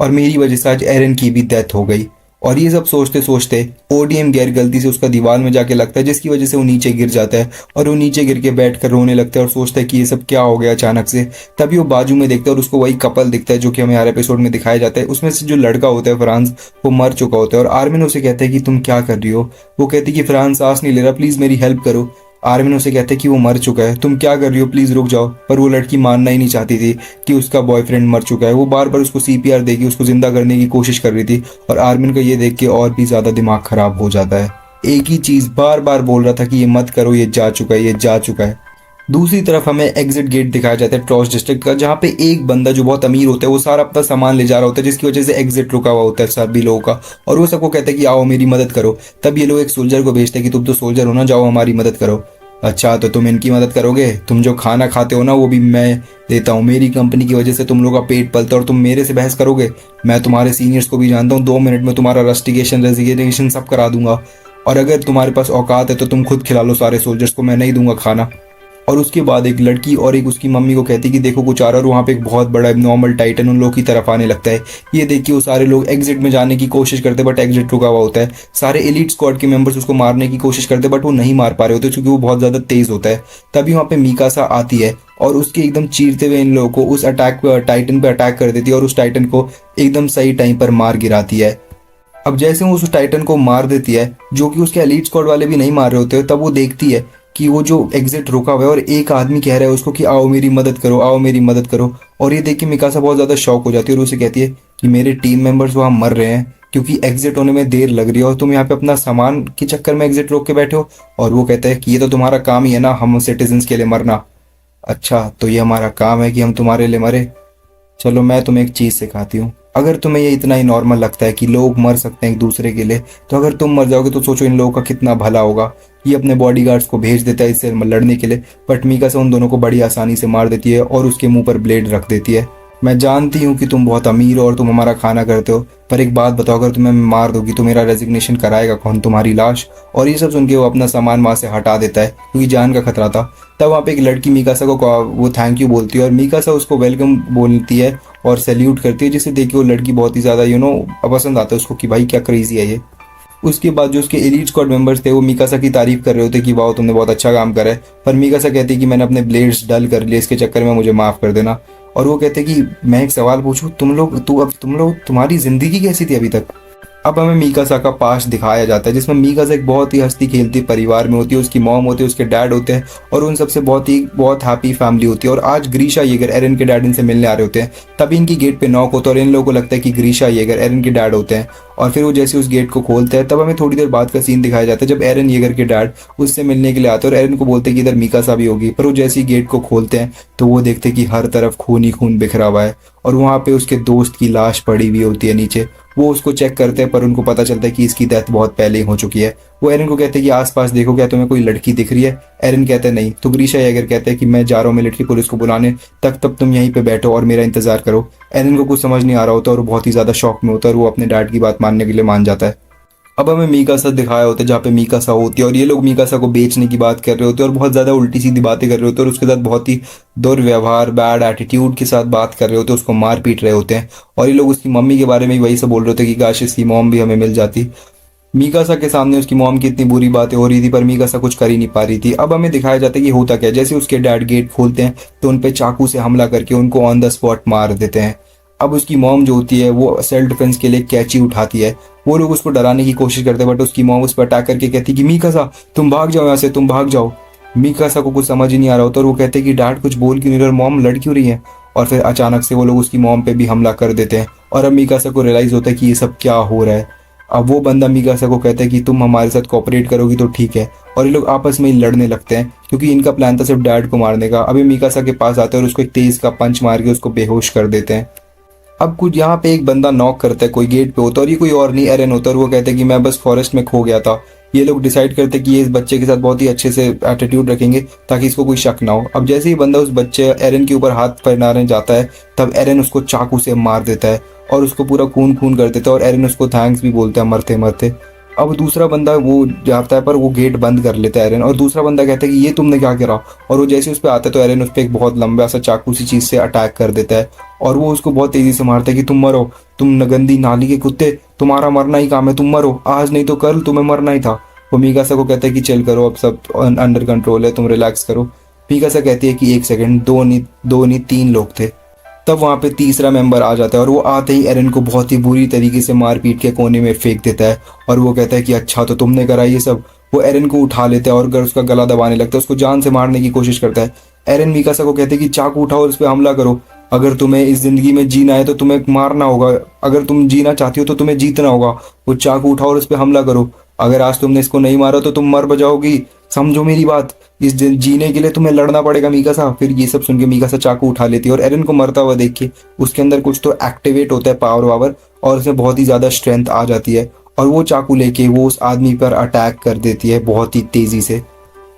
और मेरी वजह से आज एरन की भी डेथ हो गई। और ये सब सोचते सोचते ओडियम गियर गलती से उसका दीवार में जाके लगता है, जिसकी वजह से वो नीचे गिर जाता है और वो नीचे गिर के बैठ कर रोने लगता है और सोचता है कि ये सब क्या हो गया अचानक से। तभी वो बाजू में देखता है और उसको वही कपल दिखता है जो कि हमें हर एपिसोड में दिखाया जाता है। उसमें से जो लड़का होता है फ्रांस, वो मर चुका होता है और आर्मिन उसे कहता है कि तुम क्या कर रही हो। वो कहती है कि फ्रांस सांस नहीं ले रहा, प्लीज़ मेरी हेल्प करो। आर्मिन उसे कहते हैं कि वो मर चुका है, तुम क्या कर रही हो, प्लीज़ रुक जाओ। पर वो लड़की मानना ही नहीं चाहती थी कि उसका बॉयफ्रेंड मर चुका है। वो बार बार उसको CPR देके उसको जिंदा करने की कोशिश कर रही थी और आर्मिन को ये देख के और भी ज़्यादा दिमाग खराब हो जाता है। एक ही चीज़ बार बार बोल रहा था कि ये मत करो, ये जा चुका है, ये जा चुका है। दूसरी तरफ हमें एग्जिट गेट दिखाया जाता है ट्रॉस डिस्ट्रिक्ट का, जहाँ पे एक बंदा जो बहुत अमीर होता है वो सारा अपना सामान ले जा रहा होता है, जिसकी वजह से एग्जिट रुका हुआ होता है सभी लोगों का, और वो सबको कहता है कि आओ मेरी मदद करो। तब ये लोग एक सोल्जर को भेजते हैं कि तुम तो सोल्जर हो ना, जाओ हमारी मदद करो। अच्छा, तो तुम इनकी मदद करोगे, तुम जो खाना खाते हो ना वो भी मैं देता हूँ, मेरी कंपनी की वजह से तुम लोग का पेट पलता है और तुम मेरे से बहस करोगे। मैं तुम्हारे सीनियर्स को भी जानता हूँ, 2 मिनट में तुम्हारा रस्टिकेशन रेजिग्नेशन सब करा दूंगा, और अगर तुम्हारे पास औकात है तो तुम खुद खिला लो सारे सोल्जर्स को, मैं नहीं दूंगा खाना। और उसके बाद एक लड़की और एक उसकी मम्मी को कहती कि देखो कुछ आ रहा है, और वहाँ पे एक बहुत बड़ा नॉर्मल टाइटन उन लोग की तरफ आने लगता है। ये देख के वो सारे लोग एग्जिट में जाने की कोशिश करते बट एग्जिट रुका हुआ होता है। सारे एलीट स्क्वाड के मेंबर्स उसको मारने की कोशिश करते बट वो नहीं मार पा रहे होते क्योंकि वो बहुत ज़्यादा तेज़ होता है। तभी वहाँ पे मीकासा आती है और उसके एकदम चीरते हुए इन लोगों को उस टाइटन पे अटैक कर देती है और उस टाइटन को एकदम सही टाइम पर मार गिराती है। अब जैसे वो उस टाइटन को मार देती है, जो कि उसके एलीट स्क्वाड वाले भी नहीं मार रहे होते, तब वो देखती है कि वो जो एग्जिट रुका हुआ है और एक आदमी कह रहा है उसको कि आओ मेरी मदद करो, आओ मेरी मदद करो। और ये देख के मिकासा बहुत ज़्यादा शॉक हो जाती है और उसे कहती है कि मेरे टीम मेंबर्स वहाँ मर रहे हैं क्योंकि एग्जिट होने में देर लग रही है और तुम यहाँ पे अपना सामान के चक्कर में एग्जिट रोक के बैठे हो। और वो कहता है कि ये तो तुम्हारा काम ही है ना, हम सिटीजन्स के लिए मरना। अच्छा, तो ये हमारा काम है कि हम तुम्हारे लिए मरे। चलो मैं तुम्हें एक चीज़ सिखाती हूँ, अगर तुम्हें ये इतना ही नॉर्मल लगता है कि लोग मर सकते हैं एक दूसरे के लिए, तो अगर तुम मर जाओगे तो सोचो इन लोगों का कितना भला होगा। ये अपने बॉडीगार्ड्स को भेज देता है इससे लड़ने के लिए, बट मिकासा उन दोनों को बड़ी आसानी से मार देती है और उसके मुंह पर ब्लेड रख देती है। मैं जानती हूँ कि तुम बहुत अमीर हो और तुम हमारा खाना करते हो, पर एक बात बताओ, अगर तुम्हें मार दोगी तो मेरा रेजिग्नेशन कराएगा कौन, तुम्हारी लाश। और ये सब सुन के वो अपना सामान वहाँ से हटा देता है क्योंकि जान का खतरा था। तब वहाँ पे एक लड़की मिकासा को वो थैंक यू बोलती है और मिकासा उसको वेलकम बोलती है और सैल्यूट करती है, जिसे देख के वो लड़की बहुत ही ज़्यादा पसंद आता है उसको कि भाई क्या क्रेजी है ये। उसके बाद जो उसके एलीट स्क्वाड मेंबर्स थे वो मिकासा की तारीफ कर रहे होते कि वाह तुमने बहुत अच्छा काम करा है, पर मिकासा कहती है कि मैंने अपने ब्लेड्स डल कर लिए, इसके चक्कर में मुझे माफ़ कर देना। और वो कहते हैं कि मैं एक सवाल पूछूं, तुम लोग तुम्हारी ज़िंदगी कैसी थी अभी तक। अब हमें मिकासा का पास्ट दिखाया जाता है जिसमें मिकासा एक बहुत ही हंसती खेलती परिवार में होती है, उसकी मॉम होती है, उसके डैड होते हैं और उन सबसे बहुत हैप्पी फैमिली होती है। और आज ग्रीशा येगर एरन के डैड इनसे मिलने आ रहे होते हैं, तभी इनकी गेट पे नॉक होता है और इन लोगों को लगता है कि ग्रीशा येगर एरन के डैड होते हैं। और फिर वो जैसे उस गेट को खोलते हैं तब हमें थोड़ी देर बाद का सीन दिखाया जाता है जब एरन येगर के डैड उससे मिलने के लिए आते हैं और एरन को बोलते हैं कि इधर मिकासा भी होगी। पर वो जैसे ही गेट को खोलते हैं तो वो देखते हैं कि हर तरफ खून ही खून बिखरा हुआ है और वहाँ पे उसके दोस्त की लाश पड़ी हुई होती है नीचे। वो उसको चेक करते हैं पर उनको पता चलता है कि इसकी डेथ बहुत पहले ही हो चुकी है। वो एरन को कहते हैं कि आसपास देखो, क्या तुम्हें कोई लड़की दिख रही है? एरन कहते हैं नहीं। तो ग्रीशा येगर कहते हैं कि मैं जा रहा हूँ मिलिट्री पुलिस को बुलाने, तब तुम यहीं पे बैठो और मेरा इंतजार करो। एरन को कुछ समझ नहीं आ रहा होता और वो बहुत ही ज़्यादा शॉक में होता है और वो अपने डैड की बात मानने के लिए मान जाता है। अब हमें मीकासा दिखाया होता है जहाँ पे मीकासा होती है और ये लोग मीकासा को बेचने की बात कर रहे होते हैं और बहुत ज़्यादा उल्टी सीधी बातें कर रहे होते हैं और उसके साथ बहुत ही दुर्व्यवहार, बैड एटीट्यूड के साथ बात कर रहे होते हैं, उसको मार पीट रहे होते हैं। और ये लोग उसकी मम्मी के बारे में वही सब बोल रहे होते हैं कि काश इसकी मॉम भी हमें मिल जाती। मीकासा के सामने उसकी मॉम की इतनी बुरी बातें हो रही थी पर मीकासा कुछ कर ही नहीं पा रही थी। अब हमें दिखाया जाता है कि होता क्या है। जैसे उसके डैड गेट खोलते हैं तो उन पे चाकू से हमला करके उनको ऑन द स्पॉट मार देते हैं। अब उसकी मॉम जो होती है वो सेल्फ डिफेंस के लिए कैंची उठाती है। वो लोग उसको डराने की कोशिश करते हैं बट उसकी मॉम उस पर अटैक करके कहती है कि मीकासा तुम भाग जाओ यहाँ से, तुम भाग जाओ। मीकासा को कुछ समझ ही नहीं आ रहा होता और वो कहते हैं कि डैड कुछ बोल क्यों नहीं रहे और मॉम लड़ क्यों रही है। और फिर अचानक से वो लोग उसकी मॉम पे भी हमला कर देते हैं और अब मीकासा को रियलाइज होता है कि ये सब क्या हो रहा है। अब वो बंदा मीकासा को कहता है कि तुम हमारे साथ कोऑपरेट करोगी तो ठीक है। और ये लोग आपस में ही लड़ने लगते हैं क्योंकि इनका प्लान था सिर्फ डैड को मारने का। अभी मीकासा के पास आते हैं और उसको एक तेज का पंच मार के उसको बेहोश कर देते हैं। अब कुछ यहाँ पे एक बंदा नॉक करता है, कोई गेट पे होता है और ये कोई और नहीं एरन होता है और वो कहते हैं कि मैं बस फॉरेस्ट में खो गया था। ये लोग डिसाइड करते हैं कि ये इस बच्चे के साथ बहुत ही अच्छे से एटीट्यूड रखेंगे ताकि इसको कोई शक ना हो। अब जैसे ही बंदा उस बच्चे एरन के ऊपर हाथ फैलाने जाता है तब एरन उसको चाकू से मार देता है और उसको पूरा खून खून कर देता है और एरन उसको थैंक्स भी बोलता है मरते मरते। अब दूसरा बंदा वो जाता है पर वो गेट बंद कर लेता है एरन और दूसरा बंदा कहता है कि ये तुमने क्या करा। और वो जैसे उस पर आता है तो एरन उस पर एक बहुत लंबा सा चाकू सी चीज़ से अटैक कर देता है और वो उसको बहुत तेज़ी से मारता है कि तुम मरो, तुम गंदी नाली के कुत्ते, तुम्हारा मरना ही काम है, तुम मरो आज नहीं तो कल, तुम्हें मरना ही था। वो मीकासा को कहता है कि चल करो, अब सब अंडर कंट्रोल है, तुम रिलैक्स करो। मीकासा कहती है कि एक सेकंड, दो नहीं 3 लोग थे। तब वहाँ पे तीसरा मेंबर आ जाता है और वो आते ही एरन को बहुत ही बुरी तरीके से मार पीट के कोने में फेंक देता है और वो कहता है कि अच्छा तो तुमने करा ये सब। वो एरन को उठा लेता है और उसका गला दबाने लगता है, उसको जान से मारने की कोशिश करता है। एरन मीकासा को कहते हैं कि चाकू उठाओ और उस पर हमला करो। अगर तुम्हें इस जिंदगी में जीना है तो तुम्हें मारना होगा, अगर तुम जीना चाहती हो तो तुम्हें जीतना होगा। वो चाकू उठाओ और उस पर हमला करो। अगर आज तुमने इसको नहीं मारा तो तुम मर बजाओगी, समझो मेरी बात। इस जीने के लिए तुम्हें लड़ना पड़ेगा मीकासा। फिर ये सब सुन के मीकासा चाकू उठा लेती है और एरन को मरता हुआ देख के उसके अंदर कुछ तो एक्टिवेट होता है पावर वावर और उसमें बहुत ही ज़्यादा स्ट्रेंथ आ जाती है और वो चाकू लेके वो उस आदमी पर अटैक कर देती है बहुत ही तेज़ी से।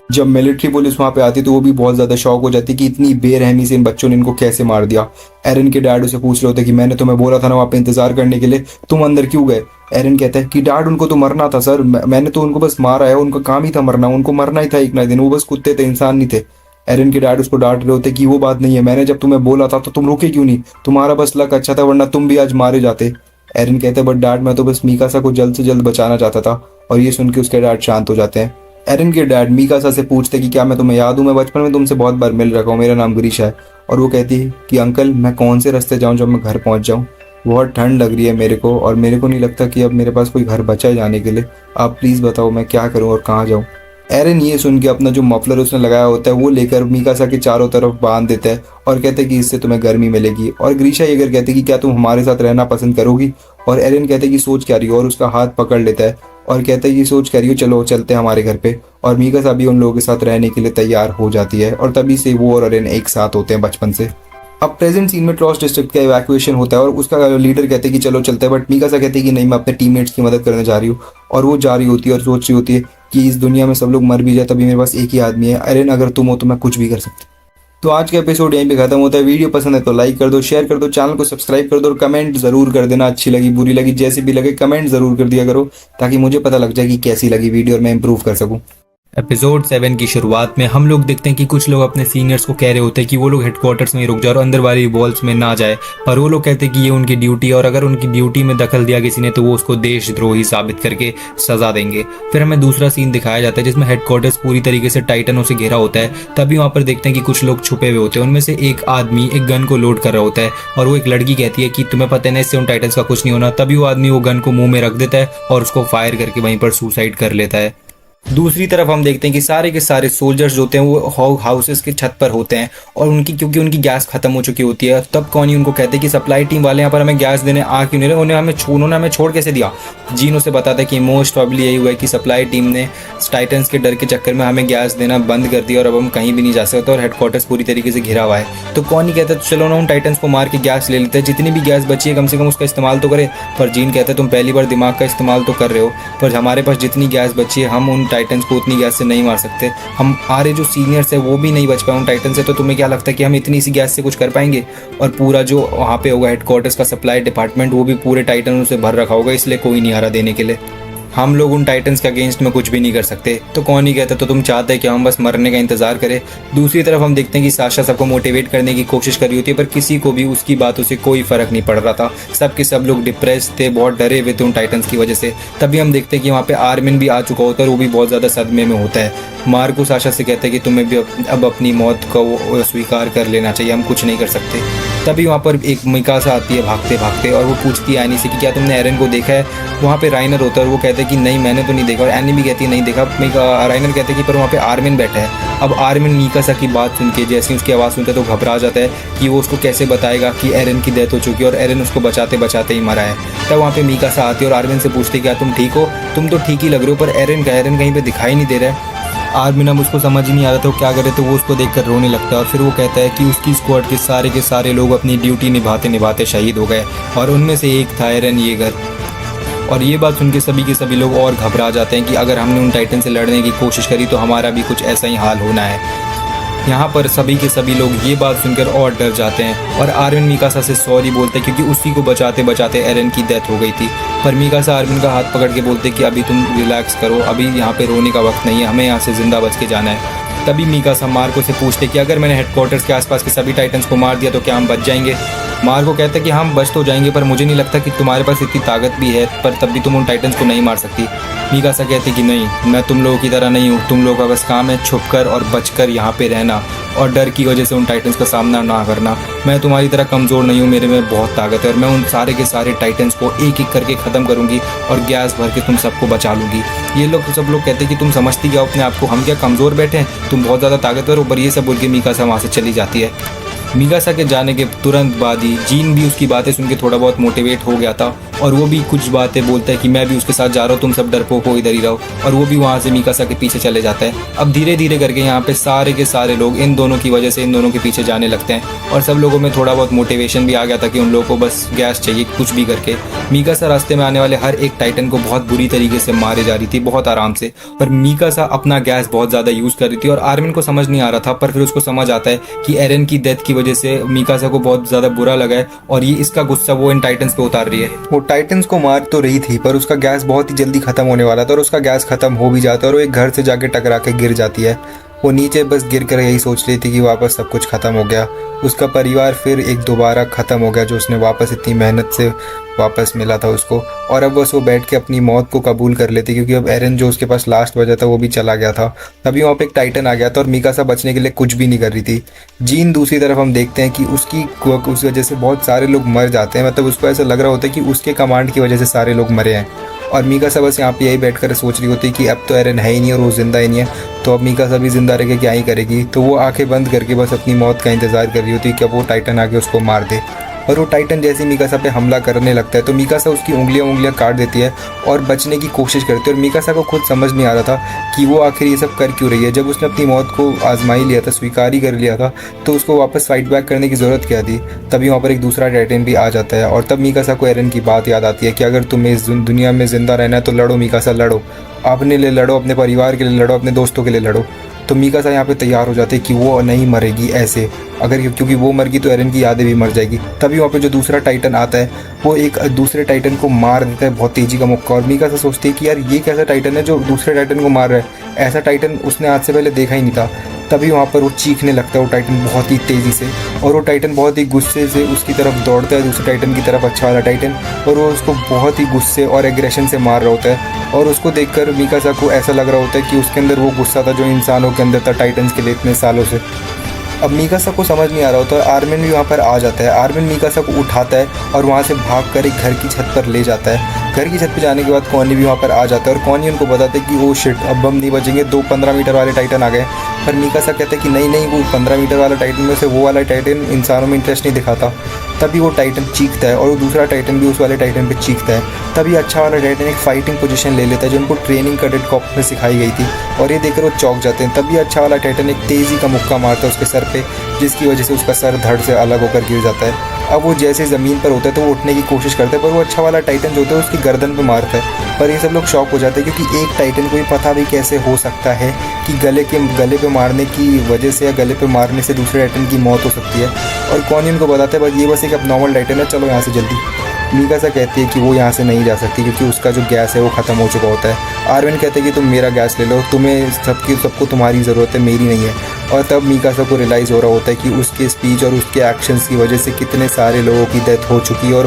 जब मिलिट्री पुलिस वहाँ पे आती तो वो भी बहुत ज़्यादा शॉक हो जाती कि इतनी बेरहमी से इन बच्चों ने इनको कैसे मार दिया। एरन के डैड उसे पूछ रहे होते कि मैंने तुम्हें बोला था ना वहाँ पे इंतजार करने के लिए, तुम अंदर क्यों गए? एरन कहता है कि डैड उनको तो मरना था सर, मैंने तो उनको बस मारा है, उनका काम ही था मरना, उनको मरना ही था एक ना दिन, वो बस कुत्ते थे, इंसान नहीं थे। एरन के डैड उसको डांट रहे होते कि वो बात नहीं है, मैंने जब तुम्हें बोला था तो तुम रुके क्यों नहीं, तुम्हारा बस लक अच्छा था वरना तुम भी आज मारे जाते। एरन कहते बट डैड मैं तो बस मीकासा को जल्द से जल्द बचाना चाहता था। और ये सुन के उसके डैड शांत हो जाते हैं। एरन के डैड मीकासा से पूछते कि क्या मैं तुम्हें याद हूँ, मैं बचपन में तुमसे बहुत बार मिल रखा हूँ, मेरा नाम ग्रीशा है। और वो कहती है कि अंकल मैं कौन से रास्ते जाऊँ जब मैं घर पहुँच जाऊँ, बहुत ठंड लग रही है मेरे को और मेरे को नहीं लगता कि अब मेरे पास कोई घर बचा है जाने के लिए, आप प्लीज़ बताओ मैं क्या करूँ और कहाँ जाऊँ। एरन ये सुन के अपना जो मफलर उसने लगाया होता है वो लेकर मीकासा के चारों तरफ बांध देता है और कहते हैं कि इससे तुम्हें गर्मी मिलेगी। और ग्रीशा येगर कहते हैं कि क्या तुम हमारे साथ रहना पसंद करोगी। और एरन कहते हैं कि सोच क्या रही हो और उसका हाथ पकड़ लेता है और कहता है कि सोच क्या रही हो, चलो चलते हैं हमारे घर पे। और मीकासा भी उन लोगों के साथ रहने के लिए तैयार हो जाती है और तभी से वो और एरन एक साथ होते हैं बचपन से। अब प्रेजेंट सीन में ट्रॉस डिस्ट्रिक्ट का इवैक्यूएशन होता है और उसका लीडर कहते हैं कि चलो चलते हैं, बट मीकासा कहते हैं कि नहीं मैं अपने टीममेट्स की मदद करने जा रही हूँ। और वो जा रही होती है और सोच रही होती है कि इस दुनिया में सब लोग मर भी जाए तभी मेरे पास एक ही आदमी है, एरन अगर तुम हो तो मैं कुछ भी कर सकती। तो आज का एपिसोड यहीं पे खत्म होता है। वीडियो पसंद है तो लाइक कर दो, शेयर कर दो, चैनल को सब्सक्राइब कर दो और कमेंट जरूर कर देना, अच्छी लगी बुरी लगी जैसी भी लगे कमेंट जरूर कर दिया करो ताकि मुझे पता लग जाए कि कैसी लगी वीडियो और मैं इंप्रूव कर सकूँ। एपिसोड 7 की शुरुआत में हम लोग देखते हैं कि कुछ लोग अपने सीनियर्स को कह रहे होते हैं कि वो लोग हेडक्वार्टर्स में ही रुक जाए और अंदर वाली वॉल्स में ना जाए, पर वो लोग कहते हैं कि ये उनकी ड्यूटी है और अगर उनकी ड्यूटी में दखल दिया किसी ने तो वो उसको देशद्रोही साबित करके सजा देंगे। फिर हमें दूसरा सीन दिखाया जाता है जिसमें हेडक्वार्टर्स पूरी तरीके से टाइटनों से घिरा होता है। तभी वहाँ पर देखते हैं कि कुछ लोग छुपे हुए होते हैं, उनमें से एक आदमी एक गन को लोड कर रहा होता है और वो एक लड़की कहती है कि तुम्हें पता है ना इससे उन टाइटन्स का कुछ नहीं होना। तभी वो आदमी वो गन को मुंह में रख देता है और उसको फायर करके वहीं पर सुसाइड कर लेता है। दूसरी तरफ हम देखते हैं कि सारे के सारे सोल्जर्स जो होते हैं वो हाउसेस के छत पर होते हैं और क्योंकि उनकी गैस खत्म हो चुकी होती है। तब कॉनी उनको कहते हैं कि सप्लाई टीम वाले यहाँ पर हमें गैस देने आ क्यों नहीं रहे, उन्होंने हमें छोड़ कैसे दिया। जीन उसे बताता है कि मोस्ट प्रॉब्ली यही हुआ है कि सप्लाई टीम ने टाइटन्स के डर के चक्कर में हमें गैस देना बंद कर दिया और अब हम कहीं भी नहीं जा सकते और हेडक्वार्टर्स पूरी तरीके से घिरा हुआ है। तो कॉनी कहता है चलो ना उन टाइटन्स को मार के गैस ले लेते हैं, जितनी भी गैस बची है कम से कम उसका इस्तेमाल तो करें। पर जीन कहता है तुम पहली बार दिमाग का इस्तेमाल तो कर रहे हो, पर हमारे पास जितनी गैस बची है हम उन टाइटन्स को उतनी गैस से नहीं मार सकते। हमारे जो सीनियर्स है वो भी नहीं बच पाए उन टाइटन से, तो तुम्हें क्या लगता है कि हम इतनी सी गैस से कुछ कर पाएंगे? और पूरा जो वहाँ पे होगा हेडक्वार्टर्स का सप्लाई डिपार्टमेंट वो भी पूरे टाइटनों से भर रखा होगा, इसलिए कोई नहीं आ रहा देने के लिए। हम लोग उन टाइटन्स के अगेंस्ट में कुछ भी नहीं कर सकते। तो कौन ही कहता तो तुम चाहते हैं कि हम बस मरने का इंतजार करें। दूसरी तरफ हम देखते हैं कि साशा सबको मोटिवेट करने की कोशिश कर रही होती है, पर किसी को भी उसकी बातों से कोई फर्क नहीं पड़ रहा था। सब के सब लोग डिप्रेस थे, बहुत डरे हुए थे उन टाइटन्स की वजह से। तभी हम देखते हैं कि वहाँ पे आर्मिन भी आ चुका होता है और वो भी बहुत ज़्यादा सदमे में होता है। मार्को साशा से कहता है कि तुम्हें भी अब अपनी मौत को स्वीकार कर लेना चाहिए, हम कुछ नहीं कर सकते। तभी वहाँ पर एक मिकासा आती है भागते भागते और वो पूछती है एनी से कि क्या तुमने एरन को देखा है। वहाँ पे राइनर होता है और वो कहता है कि नहीं मैंने तो नहीं देखा, और एनी भी कहती है नहीं देखा। राइनर कहते हैं कि पर वहाँ पे आर्मिन बैठा है। अब आर्मिन मिकासा की बात सुन के जैसे उसकी आवाज़ सुनता है तो घबरा जाता है कि वो उसको कैसे बताएगा कि एरन की डेथ हो चुकी है और एरन उसको बचाते बचाते ही मरा है। तब वहाँ पे मिकासा आती है और आर्मिन से पूछती है क्या तुम ठीक हो? तुम तो ठीक ही लग रहे हो, पर एरन कहीं पर दिखाई नहीं दे रहा है। आर्मिन अब उसको समझ ही नहीं आ रहा था वो क्या करे, तो वो उसको देखकर रोने लगता है और फिर वो कहता है कि उसकी स्क्वाड के सारे लोग अपनी ड्यूटी निभाते निभाते शहीद हो गए और उनमें से एक था एरन येगर। और ये बात सुन के सभी लोग और घबरा जाते हैं कि अगर हमने उन टाइटन से लड़ने की कोशिश करी तो हमारा भी कुछ ऐसा ही हाल होना है। यहाँ पर सभी लोग ये बात सुनकर और डर जाते हैं और आर्मिन मिकासा से सॉरी बोलते हैं क्योंकि उसी को बचाते बचाते एरन की डेथ हो गई थी। पर मिकासा आर्मिन का हाथ पकड़ के बोलते कि अभी तुम रिलैक्स करो, अभी यहाँ पे रोने का वक्त नहीं है, हमें यहाँ से ज़िंदा बच के जाना है। तभी मिकासा मार्को से पूछते कि अगर मैंने हेडक्वार्टर्स के आसपास के सभी टाइटन्स को मार दिया तो क्या हम बच जाएंगे? मार्को कहता है कि हम बच तो जाएंगे, पर मुझे नहीं लगता कि तुम्हारे पास इतनी ताकत भी है, पर तब भी तुम उन टाइटन्स को नहीं मार सकती। मिकासा कहते कि नहीं, मैं तुम लोगों की तरह नहीं हूँ, तुम लोगों का बस काम है छुपकर और बचकर यहाँ पे रहना और डर की वजह से उन टाइटन्स का सामना ना करना। मैं तुम्हारी तरह कमज़ोर नहीं हूँ, मेरे में बहुत ताकत है और मैं उन सारे के सारे टाइटन्स को एक एक करके ख़त्म करूँगी और गैस भर के तुम सबको बचा लूँगी। ये लोग सब लोग कहते हैं कि तुम समझती क्या अपने आप को, हम क्या कमज़ोर बैठे हैं, तुम बहुत ज़्यादा ताकतवर हो। पर ये सब बोल के मिकासा वहाँ से चली जाती है। मिकासा के जाने के तुरंत बाद ही जीन भी उसकी बातें सुन के थोड़ा बहुत मोटिवेट हो गया था और वो भी कुछ बातें बोलता है कि मैं भी उसके साथ जा रहा हूँ, तुम सब डरपोक हो, इधर ही रहो। और वो भी वहाँ से मिकासा के पीछे चले जाता है। अब धीरे धीरे करके यहाँ पे सारे के सारे लोग इन दोनों की वजह से इन दोनों के पीछे जाने लगते हैं और सब लोगों में थोड़ा बहुत मोटिवेशन भी आ गया था कि उन लोगों को बस गैस चाहिए कुछ भी करके। मिकासा रास्ते में आने वाले हर एक टाइटन को बहुत बुरी तरीके से मारे जा रही थी, बहुत आराम से। पर मिकासा अपना गैस बहुत ज़्यादा यूज़ कर रही थी और आर्मिन को समझ नहीं आ रहा था, पर फिर उसको समझ आता है कि एरन की डेथ की वजह से मिकासा को बहुत ज़्यादा बुरा लगा है और ये इसका गुस्सा वो इन टाइटन्स पे उतार रही है। वो टाइटन्स को मार तो रही थी पर उसका गैस बहुत ही जल्दी खत्म होने वाला था और उसका गैस खत्म हो भी जाता है और वो एक घर से जाके टकरा के गिर जाती है। वो नीचे बस गिर कर यही सोच रही थी कि वापस सब कुछ ख़त्म हो गया, उसका परिवार फिर एक दोबारा ख़त्म हो गया जो उसने वापस इतनी मेहनत से वापस मिला था उसको। और अब बस वो बैठ के अपनी मौत को कबूल कर लेती क्योंकि अब एरन जो उसके पास लास्ट बचा था वो भी चला गया था। तभी वहाँ पे एक टाइटन आ गया था और मिकासा बचने के लिए कुछ भी नहीं कर रही थी। जीन दूसरी तरफ हम देखते हैं कि उस वजह से बहुत सारे लोग मर जाते हैं, मतलब उसको ऐसा लग रहा होता है कि उसके कमांड की वजह से सारे लोग मरे हैं। और मिकासा बस यहाँ पे यही बैठकर सोच रही होती है कि अब तो एरन है ही नहीं और वो ज़िंदा ही नहीं है, तो अब मिकासा भी ज़िंदा रह के क्या ही करेगी। तो वो आंखें बंद करके बस अपनी मौत का इंतज़ार कर रही होती है कि अब वो टाइटन आके उसको मार दे। और वो टाइटन जैसे ही मिकासा पे हमला करने लगता है तो मिकासा उसकी उंगलियां काट देती है और बचने की कोशिश करती है। और मिकासा को खुद समझ नहीं आ रहा था कि वो आखिर ये सब कर क्यों रही है। जब उसने अपनी मौत को आजमा ही लिया था, स्वीकार ही कर लिया था, तो उसको वापस फाइट बैक करने की ज़रूरत क्या थी। तभी वहाँ पर एक दूसरा टाइटन भी आ जाता है और तब मिकासा को एरन की बात याद आती है कि अगर तुम्हें इस दुनिया में ज़िंदा रहना है तो लड़ो मिकासा, लड़ो, अपने लिए लड़ो, अपने परिवार के लिए लड़ो, अपने दोस्तों के लिए लड़ो। तो मिकासा यहाँ पे तैयार हो जाते हैं कि वो नहीं मरेगी ऐसे, अगर क्योंकि वो मर गई तो एरन की यादें भी मर जाएगी। तभी वहाँ पे जो दूसरा टाइटन आता है वो एक दूसरे टाइटन को मार देता है बहुत तेज़ी का मौका। और मिकासा सोचती है कि यार ये कैसा टाइटन है जो दूसरे टाइटन को मार रहा है, ऐसा टाइटन उसने आज से पहले देखा ही नहीं था। तभी वहाँ पर वो चीखने लगता है वो टाइटन बहुत ही तेज़ी से और वो टाइटन बहुत ही गुस्से से उसकी तरफ दौड़ता है, दूसरे टाइटन की तरफ, अच्छा वाला टाइटन, और वो उसको बहुत ही गुस्से और एग्रेशन से मार रहा होता है। और उसको देखकर मिकासा को ऐसा लग रहा होता है कि उसके अंदर वो गुस्सा था जो इंसानों के अंदर था टाइटन्स के लिए इतने सालों से। अब मिकासा को समझ नहीं आ रहा होता है। आर्मिन भी वहाँ पर आ जाता है। आर्मिन मिकासा को उठाता है और वहाँ से भागकर एक घर की छत पर ले जाता है। घर की छत पे जाने के बाद कॉनी भी वहाँ पर आ जाता है और कॉनी उनको बताते हैं कि ओ शिट, अब हम नहीं बचेंगे, 15 मीटर वाले टाइटन आ गए। पर मीकासा कहते हैं कि नहीं, वो 15 मीटर वाला टाइटन में से वो वाला टाइटन इंसानों में इंटरेस्ट नहीं दिखाता। तभी वो टाइटन चीखता है और वो दूसरा टाइटन भी उस वाले टाइटन पे चीखता है। तभी अच्छा वाला टाइटन एक फाइटिंग पोजीशन ले लेता है जो उनको ट्रेनिंग कैडेट कॉर्प्स में सिखाई गई थी, और ये देखकर वो चौंक जाते हैं। तभी अच्छा वाला टाइटन एक तेज़ी का मुक्का मारता है उसके सर पे, जिसकी वजह से उसका सर धड़ से अलग होकर गिर जाता है। अब वो जैसे ज़मीन पर होता है तो वो उठने की कोशिश करता है, पर वो अच्छा वाला टाइटन जो होता है उसकी गर्दन पे मारता है। पर ये सब लोग शॉक हो जाते हैं क्योंकि एक टाइटन को ही पता भी कैसे हो सकता है कि गले पे मारने की वजह से या गले पे मारने से दूसरे टाइटन की मौत हो सकती है। और कॉनी उनको बताता है ये बस एक अब नॉर्मल टाइटन है, चलो यहाँ से जल्दी। मीकासा कहती है कि वो यहाँ से नहीं जा सकती क्योंकि उसका जो गैस है वो ख़त्म हो चुका होता है। आर्विन कहते हैं कि तुम मेरा गैस ले लो, तुम्हें सबको तुम्हारी ज़रूरत है, मेरी नहीं है। और तब मीकासा को रियलाइज़ हो रहा होता है कि उसके स्पीच और उसके एक्शंस की वजह से कितने सारे लोगों की डेथ हो चुकी है और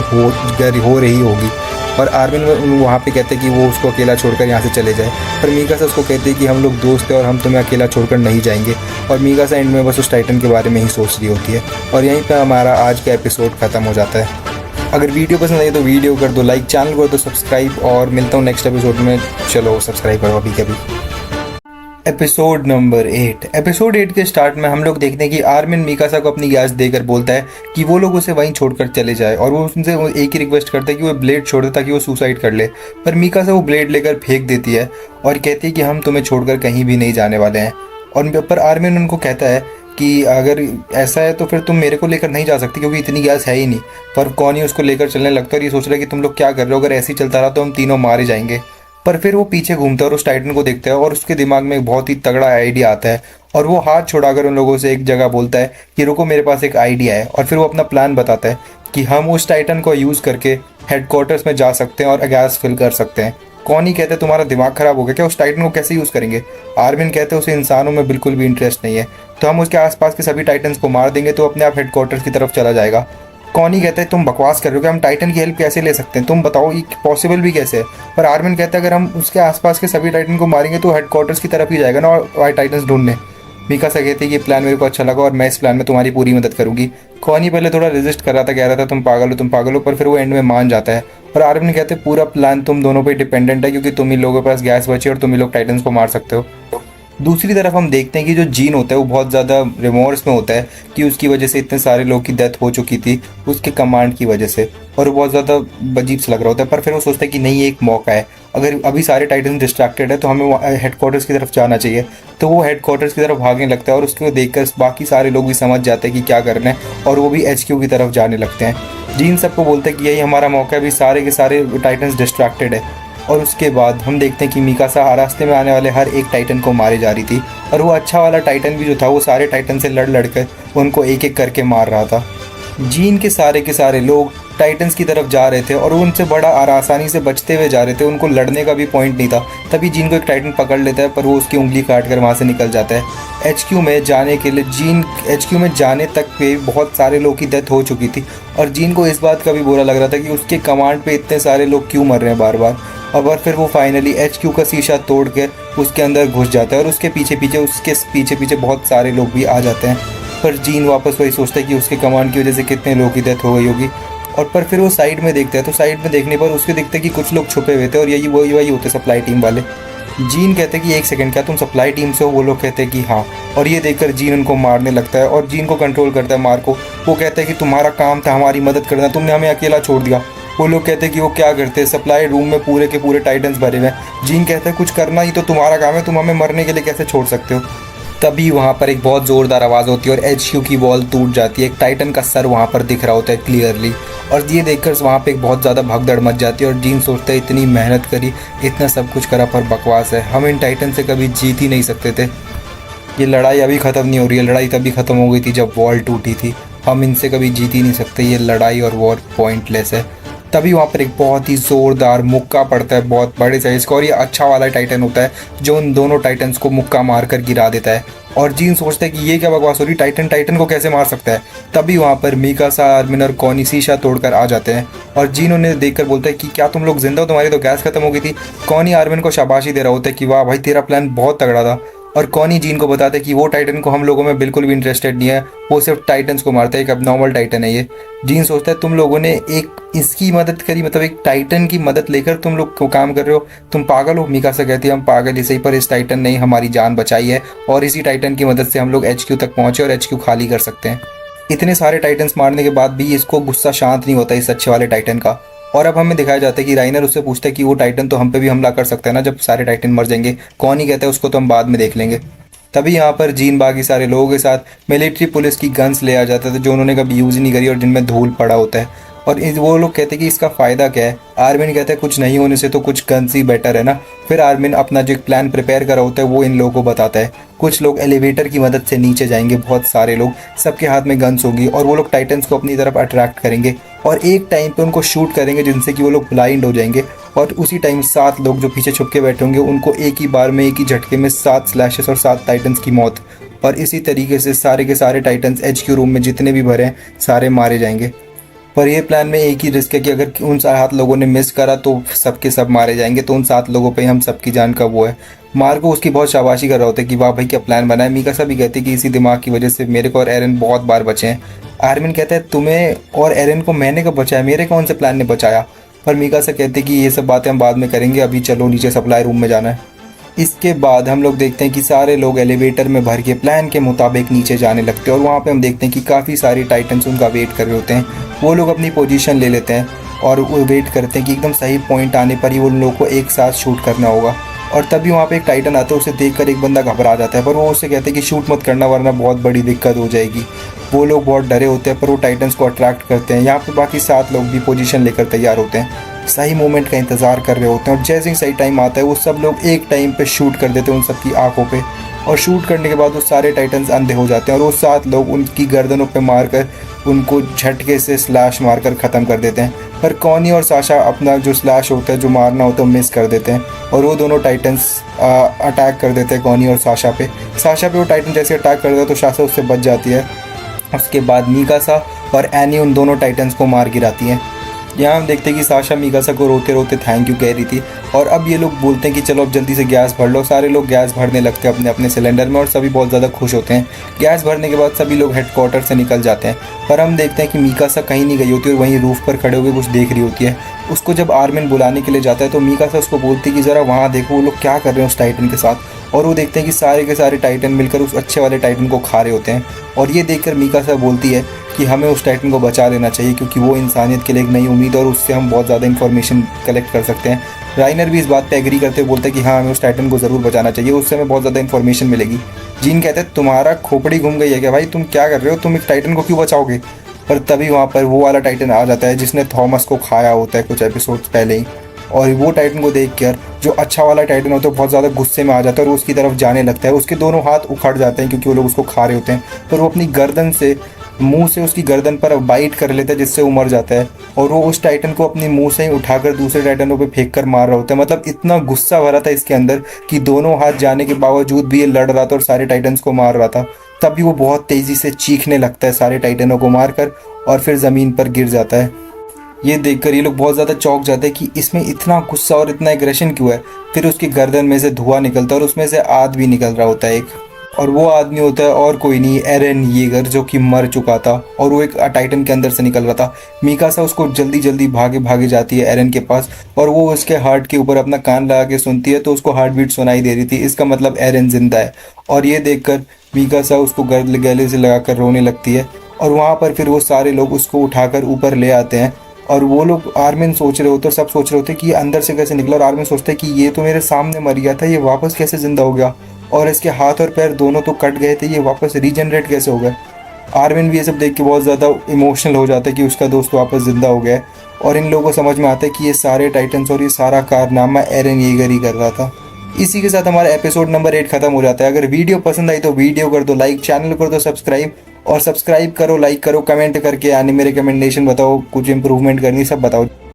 हो रही होगी। और आर्विन वहाँ पे कहते हैं कि वो उसको अकेला छोड़कर यहाँ से चले जाए, पर मीकासा उसको कहते हैं कि हम लोग दोस्त हैं और हम तुम्हें अकेला छोड़कर नहीं जाएंगे। और मीकासा एंड में बस उस टाइटन के बारे में ही सोच रही होती है। और यहीं पर हमारा आज का एपिसोड ख़त्म हो जाता है। अगर वीडियो पसंद आई तो वीडियो कर दो लाइक, चैनल को तो सब्सक्राइब, और मिलता हूँ नेक्स्ट एपिसोड में। चलो सब्सक्राइब करो अभी कभी। Episode number 8। एपिसोड 8 के स्टार्ट में हम लोग देखते हैं कि आर्मिन मीकासा को अपनी गैस देकर बोलता है कि वो लोग उसे वहीं छोड़कर चले जाए, और वो उनसे एक ही रिक्वेस्ट करता है कि वो ब्लेड छोड़ दे ताकि वो सुसाइड कर ले। पर मीकासा वो ब्लेड लेकर फेंक देती है और कहती है कि हम तुम्हें छोड़कर कहीं भी नहीं जाने वाले हैं। और पर आर्मिन उनको कहता है कि अगर ऐसा है तो फिर तुम मेरे को लेकर नहीं जा सकती क्योंकि इतनी गैस है ही नहीं। पर कॉनी उसको लेकर चलने लगता है और ये सोच रहा है कि तुम लोग क्या कर रहे हो, अगर ऐसे ही चलता रहा तो हम तीनों मारे जाएंगे। पर फिर वो पीछे घूमता है और उस टाइटन को देखता है और उसके दिमाग में एक बहुत ही तगड़ा आइडिया आता है, और वो हाथ छुड़ाकर उन लोगों से एक जगह बोलता है कि रुको, मेरे पास एक आइडिया है। और फिर वो अपना प्लान बताता है कि हम उस टाइटन को यूज़ करके हेडक्वार्टर्स में जा सकते हैं और गैस फिल कर सकते हैं। कॉनी कहते हैं तुम्हारा दिमाग खराब हो गया क्या, उस टाइटन को कैसे यूज़ करेंगे। आर्मिन कहते हैं उसे इंसानों में बिल्कुल भी इंटरेस्ट नहीं है, तो हम उसके आसपास के सभी टाइटन्स को मार देंगे तो अपने आप हेडक्वार्टर्स की तरफ चला जाएगा। कॉनी कहते हैं तुम बकवास कर रहे हो कि हम टाइटन की हेल्प कैसे ले सकते हैं, तुम बताओ ये पॉसिबल भी कैसे है। पर आर्मिन कहता है अगर हम उसके आसपास के सभी टाइटन को मारेंगे तो हेडक्वार्टर्स की तरफ ही जाएगा ना, और टाइटन्स ढूंढने। मीकासा कहती है कि प्लान मेरे को अच्छा लगा और मैं इस प्लान में तुम्हारी पूरी मदद करूंगी। कॉनी पहले थोड़ा रेजिस्ट कर रहा था, कह रहा था तुम पागल हो, पर फिर वो एंड में मान जाता है। और आर्मिन कहते हैं पूरा प्लान तुम दोनों पे डिपेंडेंट है क्योंकि तुम ही लोगों के पास गैस बची और तुम ही लोग टाइटन्स को मार सकते हो। दूसरी तरफ हम देखते हैं कि जो जीन होता है वो बहुत ज़्यादा रिमोर्स में होता है कि उसकी वजह से इतने सारे लोग की डेथ हो चुकी थी उसके कमांड की वजह से, और वो बहुत ज़्यादा अजीब सा लग रहा होता है। पर फिर वो सोचता है कि नहीं, ये एक मौका है, अगर अभी सारे टाइटन डिस्ट्रैक्टेड है तो हमें हेडक्वार्टर्स की तरफ जाना चाहिए। तो वो हेडक्वार्टर्स की तरफ भागने लगता है और उसको देखकर बाकी सारे लोग भी समझ जाते हैं कि क्या करना है, और वो भी HQ की तरफ जाने लगते हैं। जीन सबको बोलते हैं कि यही हमारा मौका है, अभी सारे के सारे टाइटन्स डिस्ट्रैक्टेड है। और उसके बाद हम देखते हैं कि मीकासा रास्ते में आने वाले हर एक टाइटन को मारे जा रही थी, और वो अच्छा वाला टाइटन भी जो था वो सारे टाइटन से लड़ कर उनको एक एक करके मार रहा था। जीन के सारे लोग टाइटन्स की तरफ जा रहे थे और उनसे बड़ा आसानी से बचते हुए जा रहे थे, उनको लड़ने का भी पॉइंट नहीं था। तभी जीन को एक टाइटन पकड़ लेता है, पर वो उसकी उंगली काट कर वहाँ से निकल जाता है। HQ में जाने के लिए HQ में जाने तक पे बहुत सारे लोग की डेथ हो चुकी थी, और जीन को इस बात का भी बुरा लग रहा था कि उसके कमांड पे इतने सारे लोग क्यों मर रहे हैं बार बार। और फिर वो फाइनली HQ का शीशा तोड़ के उसके अंदर घुस जाता है और उसके पीछे बहुत सारे लोग भी आ जाते हैं। पर जीन वापस वही सोचता है कि उसके कमांड की वजह से कितने लोगों की डेथ हो गई होगी। और पर फिर वो साइड में देखता है तो साइड में देखने पर उसके दिखता है कि कुछ लोग छुपे हुए थे, और यही वही होते सप्लाई टीम वाले। जीन कहते हैं कि एक सेकंड, क्या तुम सप्लाई टीम से हो? वो लोग कहते हैं कि हाँ। और ये देखकर जीन उनको मारने लगता है और जीन को कंट्रोल करता है, मार को। वो कहता है कि तुम्हारा काम था हमारी मदद करना, तुमने हमें अकेला छोड़ दिया। वो लोग कहते हैं कि वो क्या करते हैं, सप्लाई रूम में पूरे के पूरे टाइटन्स भरे हुए हैं। जीन कहता है कुछ करना ही तो तुम्हारा काम है, तुम हमें मरने के लिए कैसे छोड़ सकते हो। तभी वहाँ पर एक बहुत ज़ोरदार आवाज़ होती है और HQ की वॉल टूट जाती है। एक टाइटन का सर वहाँ पर दिख रहा होता है क्लियरली, और ये देखकर वहाँ पे एक बहुत ज़्यादा भगदड़ मच जाती है। और जीन सोचता है इतनी मेहनत करी, इतना सब कुछ करा, पर बकवास है, हम इन टाइटन से कभी जीत ही नहीं सकते थे। ये लड़ाई अभी ख़त्म नहीं हो रही है, लड़ाई तभी ख़त्म हो गई थी जब वॉल टूटी थी, हम इनसे कभी जीत ही नहीं सकते, ये लड़ाई और वॉर पॉइंटलेस है। तभी वहाँ पर एक बहुत ही ज़ोरदार मुक्का पड़ता है बहुत बड़े साइज़ का, और ये अच्छा वाला टाइटन होता है जो उन दोनों टाइटन्स को मुक्का मारकर गिरा देता है। और जीन सोचता है कि ये क्या बकवास हो रही, टाइटन को कैसे मार सकता है। तभी वहाँ पर मीकासा, आर्मिन और कॉनी शीशा तोड़कर आ जाते हैं, और जीन उन्हें देखकर बोलता है कि क्या तुम लोग जिंदा हो, तुम्हारी तो गैस खत्म हो गई थी। कॉनी आर्मिन को शाबाशी दे रहा होता है कि वाह भाई तेरा प्लान बहुत तगड़ा था। और कॉनी जीन को बताता है कि वो टाइटन को हम लोगों में बिल्कुल भी इंटरेस्टेड नहीं है, वो सिर्फ टाइटन्स को मारता है, एक अबनॉर्मल टाइटन है ये। जीन सोचता है तुम लोगों ने एक इसकी मदद करी, मतलब एक टाइटन की मदद लेकर तुम लोग को काम कर रहे हो, तुम पागल हो। मिकासा कहती है हम पागल इसे ही, पर इस टाइटन ने हमारी जान बचाई है और इसी टाइटन की मदद से हम लोग HQ तक पहुँचे और HQ खाली कर सकते हैं। इतने सारे टाइटन्स मारने के बाद भी इसको गुस्सा शांत नहीं होता इस अच्छे वाले टाइटन का। और अब हमें दिखाया जाता है कि राइनर उससे पूछता है कि वो टाइटन तो हम पे भी हमला कर सकता है ना जब सारे टाइटन मर जाएंगे। कॉनी कहता है उसको तो हम बाद में देख लेंगे। तभी यहाँ पर जीन बाकी सारे लोगों के साथ मिलिट्री पुलिस की गन्स ले आ जाता था जो उन्होंने कभी यूज़ ही नहीं करी और जिनमें धूल पड़ा होता है। और वो लोग कहते हैं कि इसका फ़ायदा क्या है। आर्मिन कहता है कुछ नहीं होने से तो कुछ गन्स ही बेटर है ना। फिर आर्मिन अपना जो प्लान प्रिपेयर करा होता है वो इन लोगों को बताता है। कुछ लोग एलिवेटर की मदद से नीचे जाएंगे, बहुत सारे लोग, सबके हाथ में गन्स होगी और वो लोग टाइटन्स को अपनी तरफ अट्रैक्ट करेंगे और एक टाइम पे उनको शूट करेंगे जिनसे कि वो लोग ब्लाइंड हो जाएंगे। और उसी टाइम 7 लोग जो पीछे छुप के बैठे होंगे उनको एक ही बार में, एक ही झटके में 7 स्लैशेस और 7 टाइटन्स की मौत। और इसी तरीके से सारे के सारे टाइटन्स HQ रूम में जितने भी भरे हैं सारे मारे जाएंगे। पर ये प्लान में एक ही रिस्क है कि अगर उन 7 लोगों ने मिस करा तो सबके सब मारे जाएंगे, तो उन 7 लोगों पे हम सबकी जान का वो है। मार्को उसकी बहुत शाबाशी कर रहा होता है कि वाह भाई क्या प्लान बना है। मिकासा भी कहती है कि इसी दिमाग की वजह से मेरे को और एरन बहुत बार बचे हैं। आर्मिन कहता है तुम्हें और एरन को मैंने कब बचाया, मेरे कौन से प्लान ने बचाया। पर मिकासा कहते हैं कि ये सब बातें हम बाद में करेंगे, अभी चलो नीचे सप्लाई रूम में जाना है। इसके बाद हम लोग देखते हैं कि सारे लोग एलिवेटर में भर के प्लान के मुताबिक नीचे जाने लगते हैं और वहाँ पे हम देखते हैं कि काफ़ी सारी टाइटन्स उनका वेट कर रहे होते हैं। वो लोग अपनी पोजीशन ले लेते हैं और वो वेट करते हैं कि एकदम सही पॉइंट आने पर ही उन लोगों को एक साथ शूट करना होगा। और तभी वहाँ पे एक टाइटन आता है, उसे देखकर एक बंदा घबरा जाता है, पर वो उससे कहते हैं कि शूट मत करना वरना बहुत बड़ी दिक्कत हो जाएगी। वो लोग बहुत डरे होते हैं पर वो टाइटन्स को अट्रैक्ट करते हैं। यहाँ पे बाकी 7 लोग भी पोजीशन लेकर तैयार होते हैं, सही मोमेंट का इंतज़ार कर रहे होते हैं और जैसे ही सही टाइम आता है वो सब लोग एक टाइम पे शूट कर देते हैं उन सबकी आंखों पे। और शूट करने के बाद वो सारे टाइटन्स अंधे हो जाते हैं और वो 7 लोग उनकी गर्दनों पे मारकर उनको झटके से स्लैश मारकर ख़त्म कर देते हैं। पर कॉनी और साशा अपना जो स्लैश होता है, जो मारना होता है, मिस कर देते हैं और वो दोनों टाइटन्स अटैक कर देते हैं कॉनी और साशा पे। वो टाइटन जैसे अटैक कर देता है तो साशा उससे बच जाती है। उसके बाद मिकासा और एनी उन दोनों टाइटन्स को मार गिराती हैं। यहाँ हम देखते हैं कि साशा मिकासा को रोते रोते थैंक यू कह रही थी और अब ये लोग बोलते हैं कि चलो अब जल्दी से गैस भर लो। सारे लोग गैस भरने लगते हैं अपने अपने सिलेंडर में और सभी बहुत ज़्यादा खुश होते हैं। गैस भरने के बाद सभी लोग हेडक्वार्टर से निकल जाते हैं, पर हम देखते हैं कि मिकासा कहीं नहीं गई होती और वहीं रूफ पर खड़े हुए कुछ देख रही होती है। उसको जब आर्मिन बुलाने के लिए जाता है तो मिकासा उसको बोलती है कि ज़रा वहाँ देखो वो लोग क्या कर रहे हैं उस टाइटन के साथ। और वो देखते हैं कि सारे के सारे टाइटन मिलकर उस अच्छे वाले टाइटन को खा रहे होते हैं। और ये देखकर मिकासा बोलती है कि हमें उस टाइटन को बचा लेना चाहिए क्योंकि वो इंसानियत के लिए एक नई उम्मीद और उससे हम बहुत ज़्यादा इन्फॉर्मेशन कलेक्ट कर सकते हैं। राइनर भी इस बात पे एग्री करते हुए बोलता है कि हाँ हमें उस टाइटन को ज़रूर बचाना चाहिए, उससे हमें बहुत ज़्यादा इन्फॉर्मेशन मिलेगी। जीन कहते हैं तुम्हारा खोपड़ी घूम गई है क्या भाई, तुम क्या कर रहे हो, तुम एक टाइटन को क्यों बचाओगे। पर तभी वहाँ पर वो वाला टाइटन आ जाता है जिसने थॉमस को खाया होता है कुछ एपिसोड्स पहले ही। और वो टाइटन को देखकर जो अच्छा वाला टाइटन होता है बहुत ज़्यादा गुस्से में आ जाता है और उसकी तरफ जाने लगता है। उसके दोनों हाथ उखड़ जाते हैं क्योंकि वो लोग उसको खा रहे होते हैं, पर वो अपनी गर्दन से मुंह से उसकी गर्दन पर बाइट कर लेता है जिससे वो मर जाता है। और वो उस टाइटन को अपने मुंह से ही उठाकर दूसरे टाइटनों पे फेंक कर मार रहा होता है। मतलब इतना गुस्सा भरा था इसके अंदर कि दोनों हाथ जाने के बावजूद भी ये लड़ रहा था और सारे टाइटन्स को मार रहा था। तभी वो बहुत तेज़ी से चीखने लगता है सारे टाइटनों को मारकर और फिर ज़मीन पर गिर जाता है। ये देखकर ये लोग बहुत ज़्यादा चौंक जाते हैं कि इसमें इतना गुस्सा और इतना एग्रेशन क्यों है। फिर उसकी गर्दन में से धुआं निकलता है और उसमें से आग भी निकल रहा होता है एक, और वो आदमी होता है और कोई नहीं, एरन येगर, जो कि मर चुका था और वो एक टाइटन के अंदर से निकल रहा था। मिकासा उसको जल्दी जल्दी भागे जाती है एरन के पास और वो उसके हार्ट के ऊपर अपना कान लगा के सुनती है तो उसको हार्ट बीट सुनाई दे रही थी। इसका मतलब एरन जिंदा है। और ये देखकर मिकासा उसको गले से लगाकर रोने लगती है और वहाँ पर फिर वो सारे लोग उसको उठाकर ऊपर ले आते हैं। और वो लोग, आर्मिन सोच रहे होते, सब सोच रहे होते कि ये अंदर से कैसे निकला, और आर्मिन सोचता है कि ये तो मेरे सामने मर गया था, ये वापस कैसे ज़िंदा हो गया, और इसके हाथ और पैर दोनों तो कट गए थे, ये वापस रीजनरेट कैसे हो गए। आर्मिन भी ये सब देख के बहुत ज़्यादा इमोशनल हो जाता है कि उसका दोस्त वापस ज़िंदा हो गया है। और इन लोगों को समझ में आता है कि ये सारे टाइटन्स और ये सारा कारनामा एरन येगर ही कर रहा था। इसी के साथ हमारा एपिसोड नंबर 8 खत्म हो जाता है। अगर वीडियो पसंद आई तो वीडियो कर दो लाइक, चैनल कर दो सब्सक्राइब, और सब्सक्राइब करो, लाइक करो, कमेंट करके यानी मेरे रिकमेंडेशन बताओ, कुछ इंप्रूवमेंट करनी सब बताओ।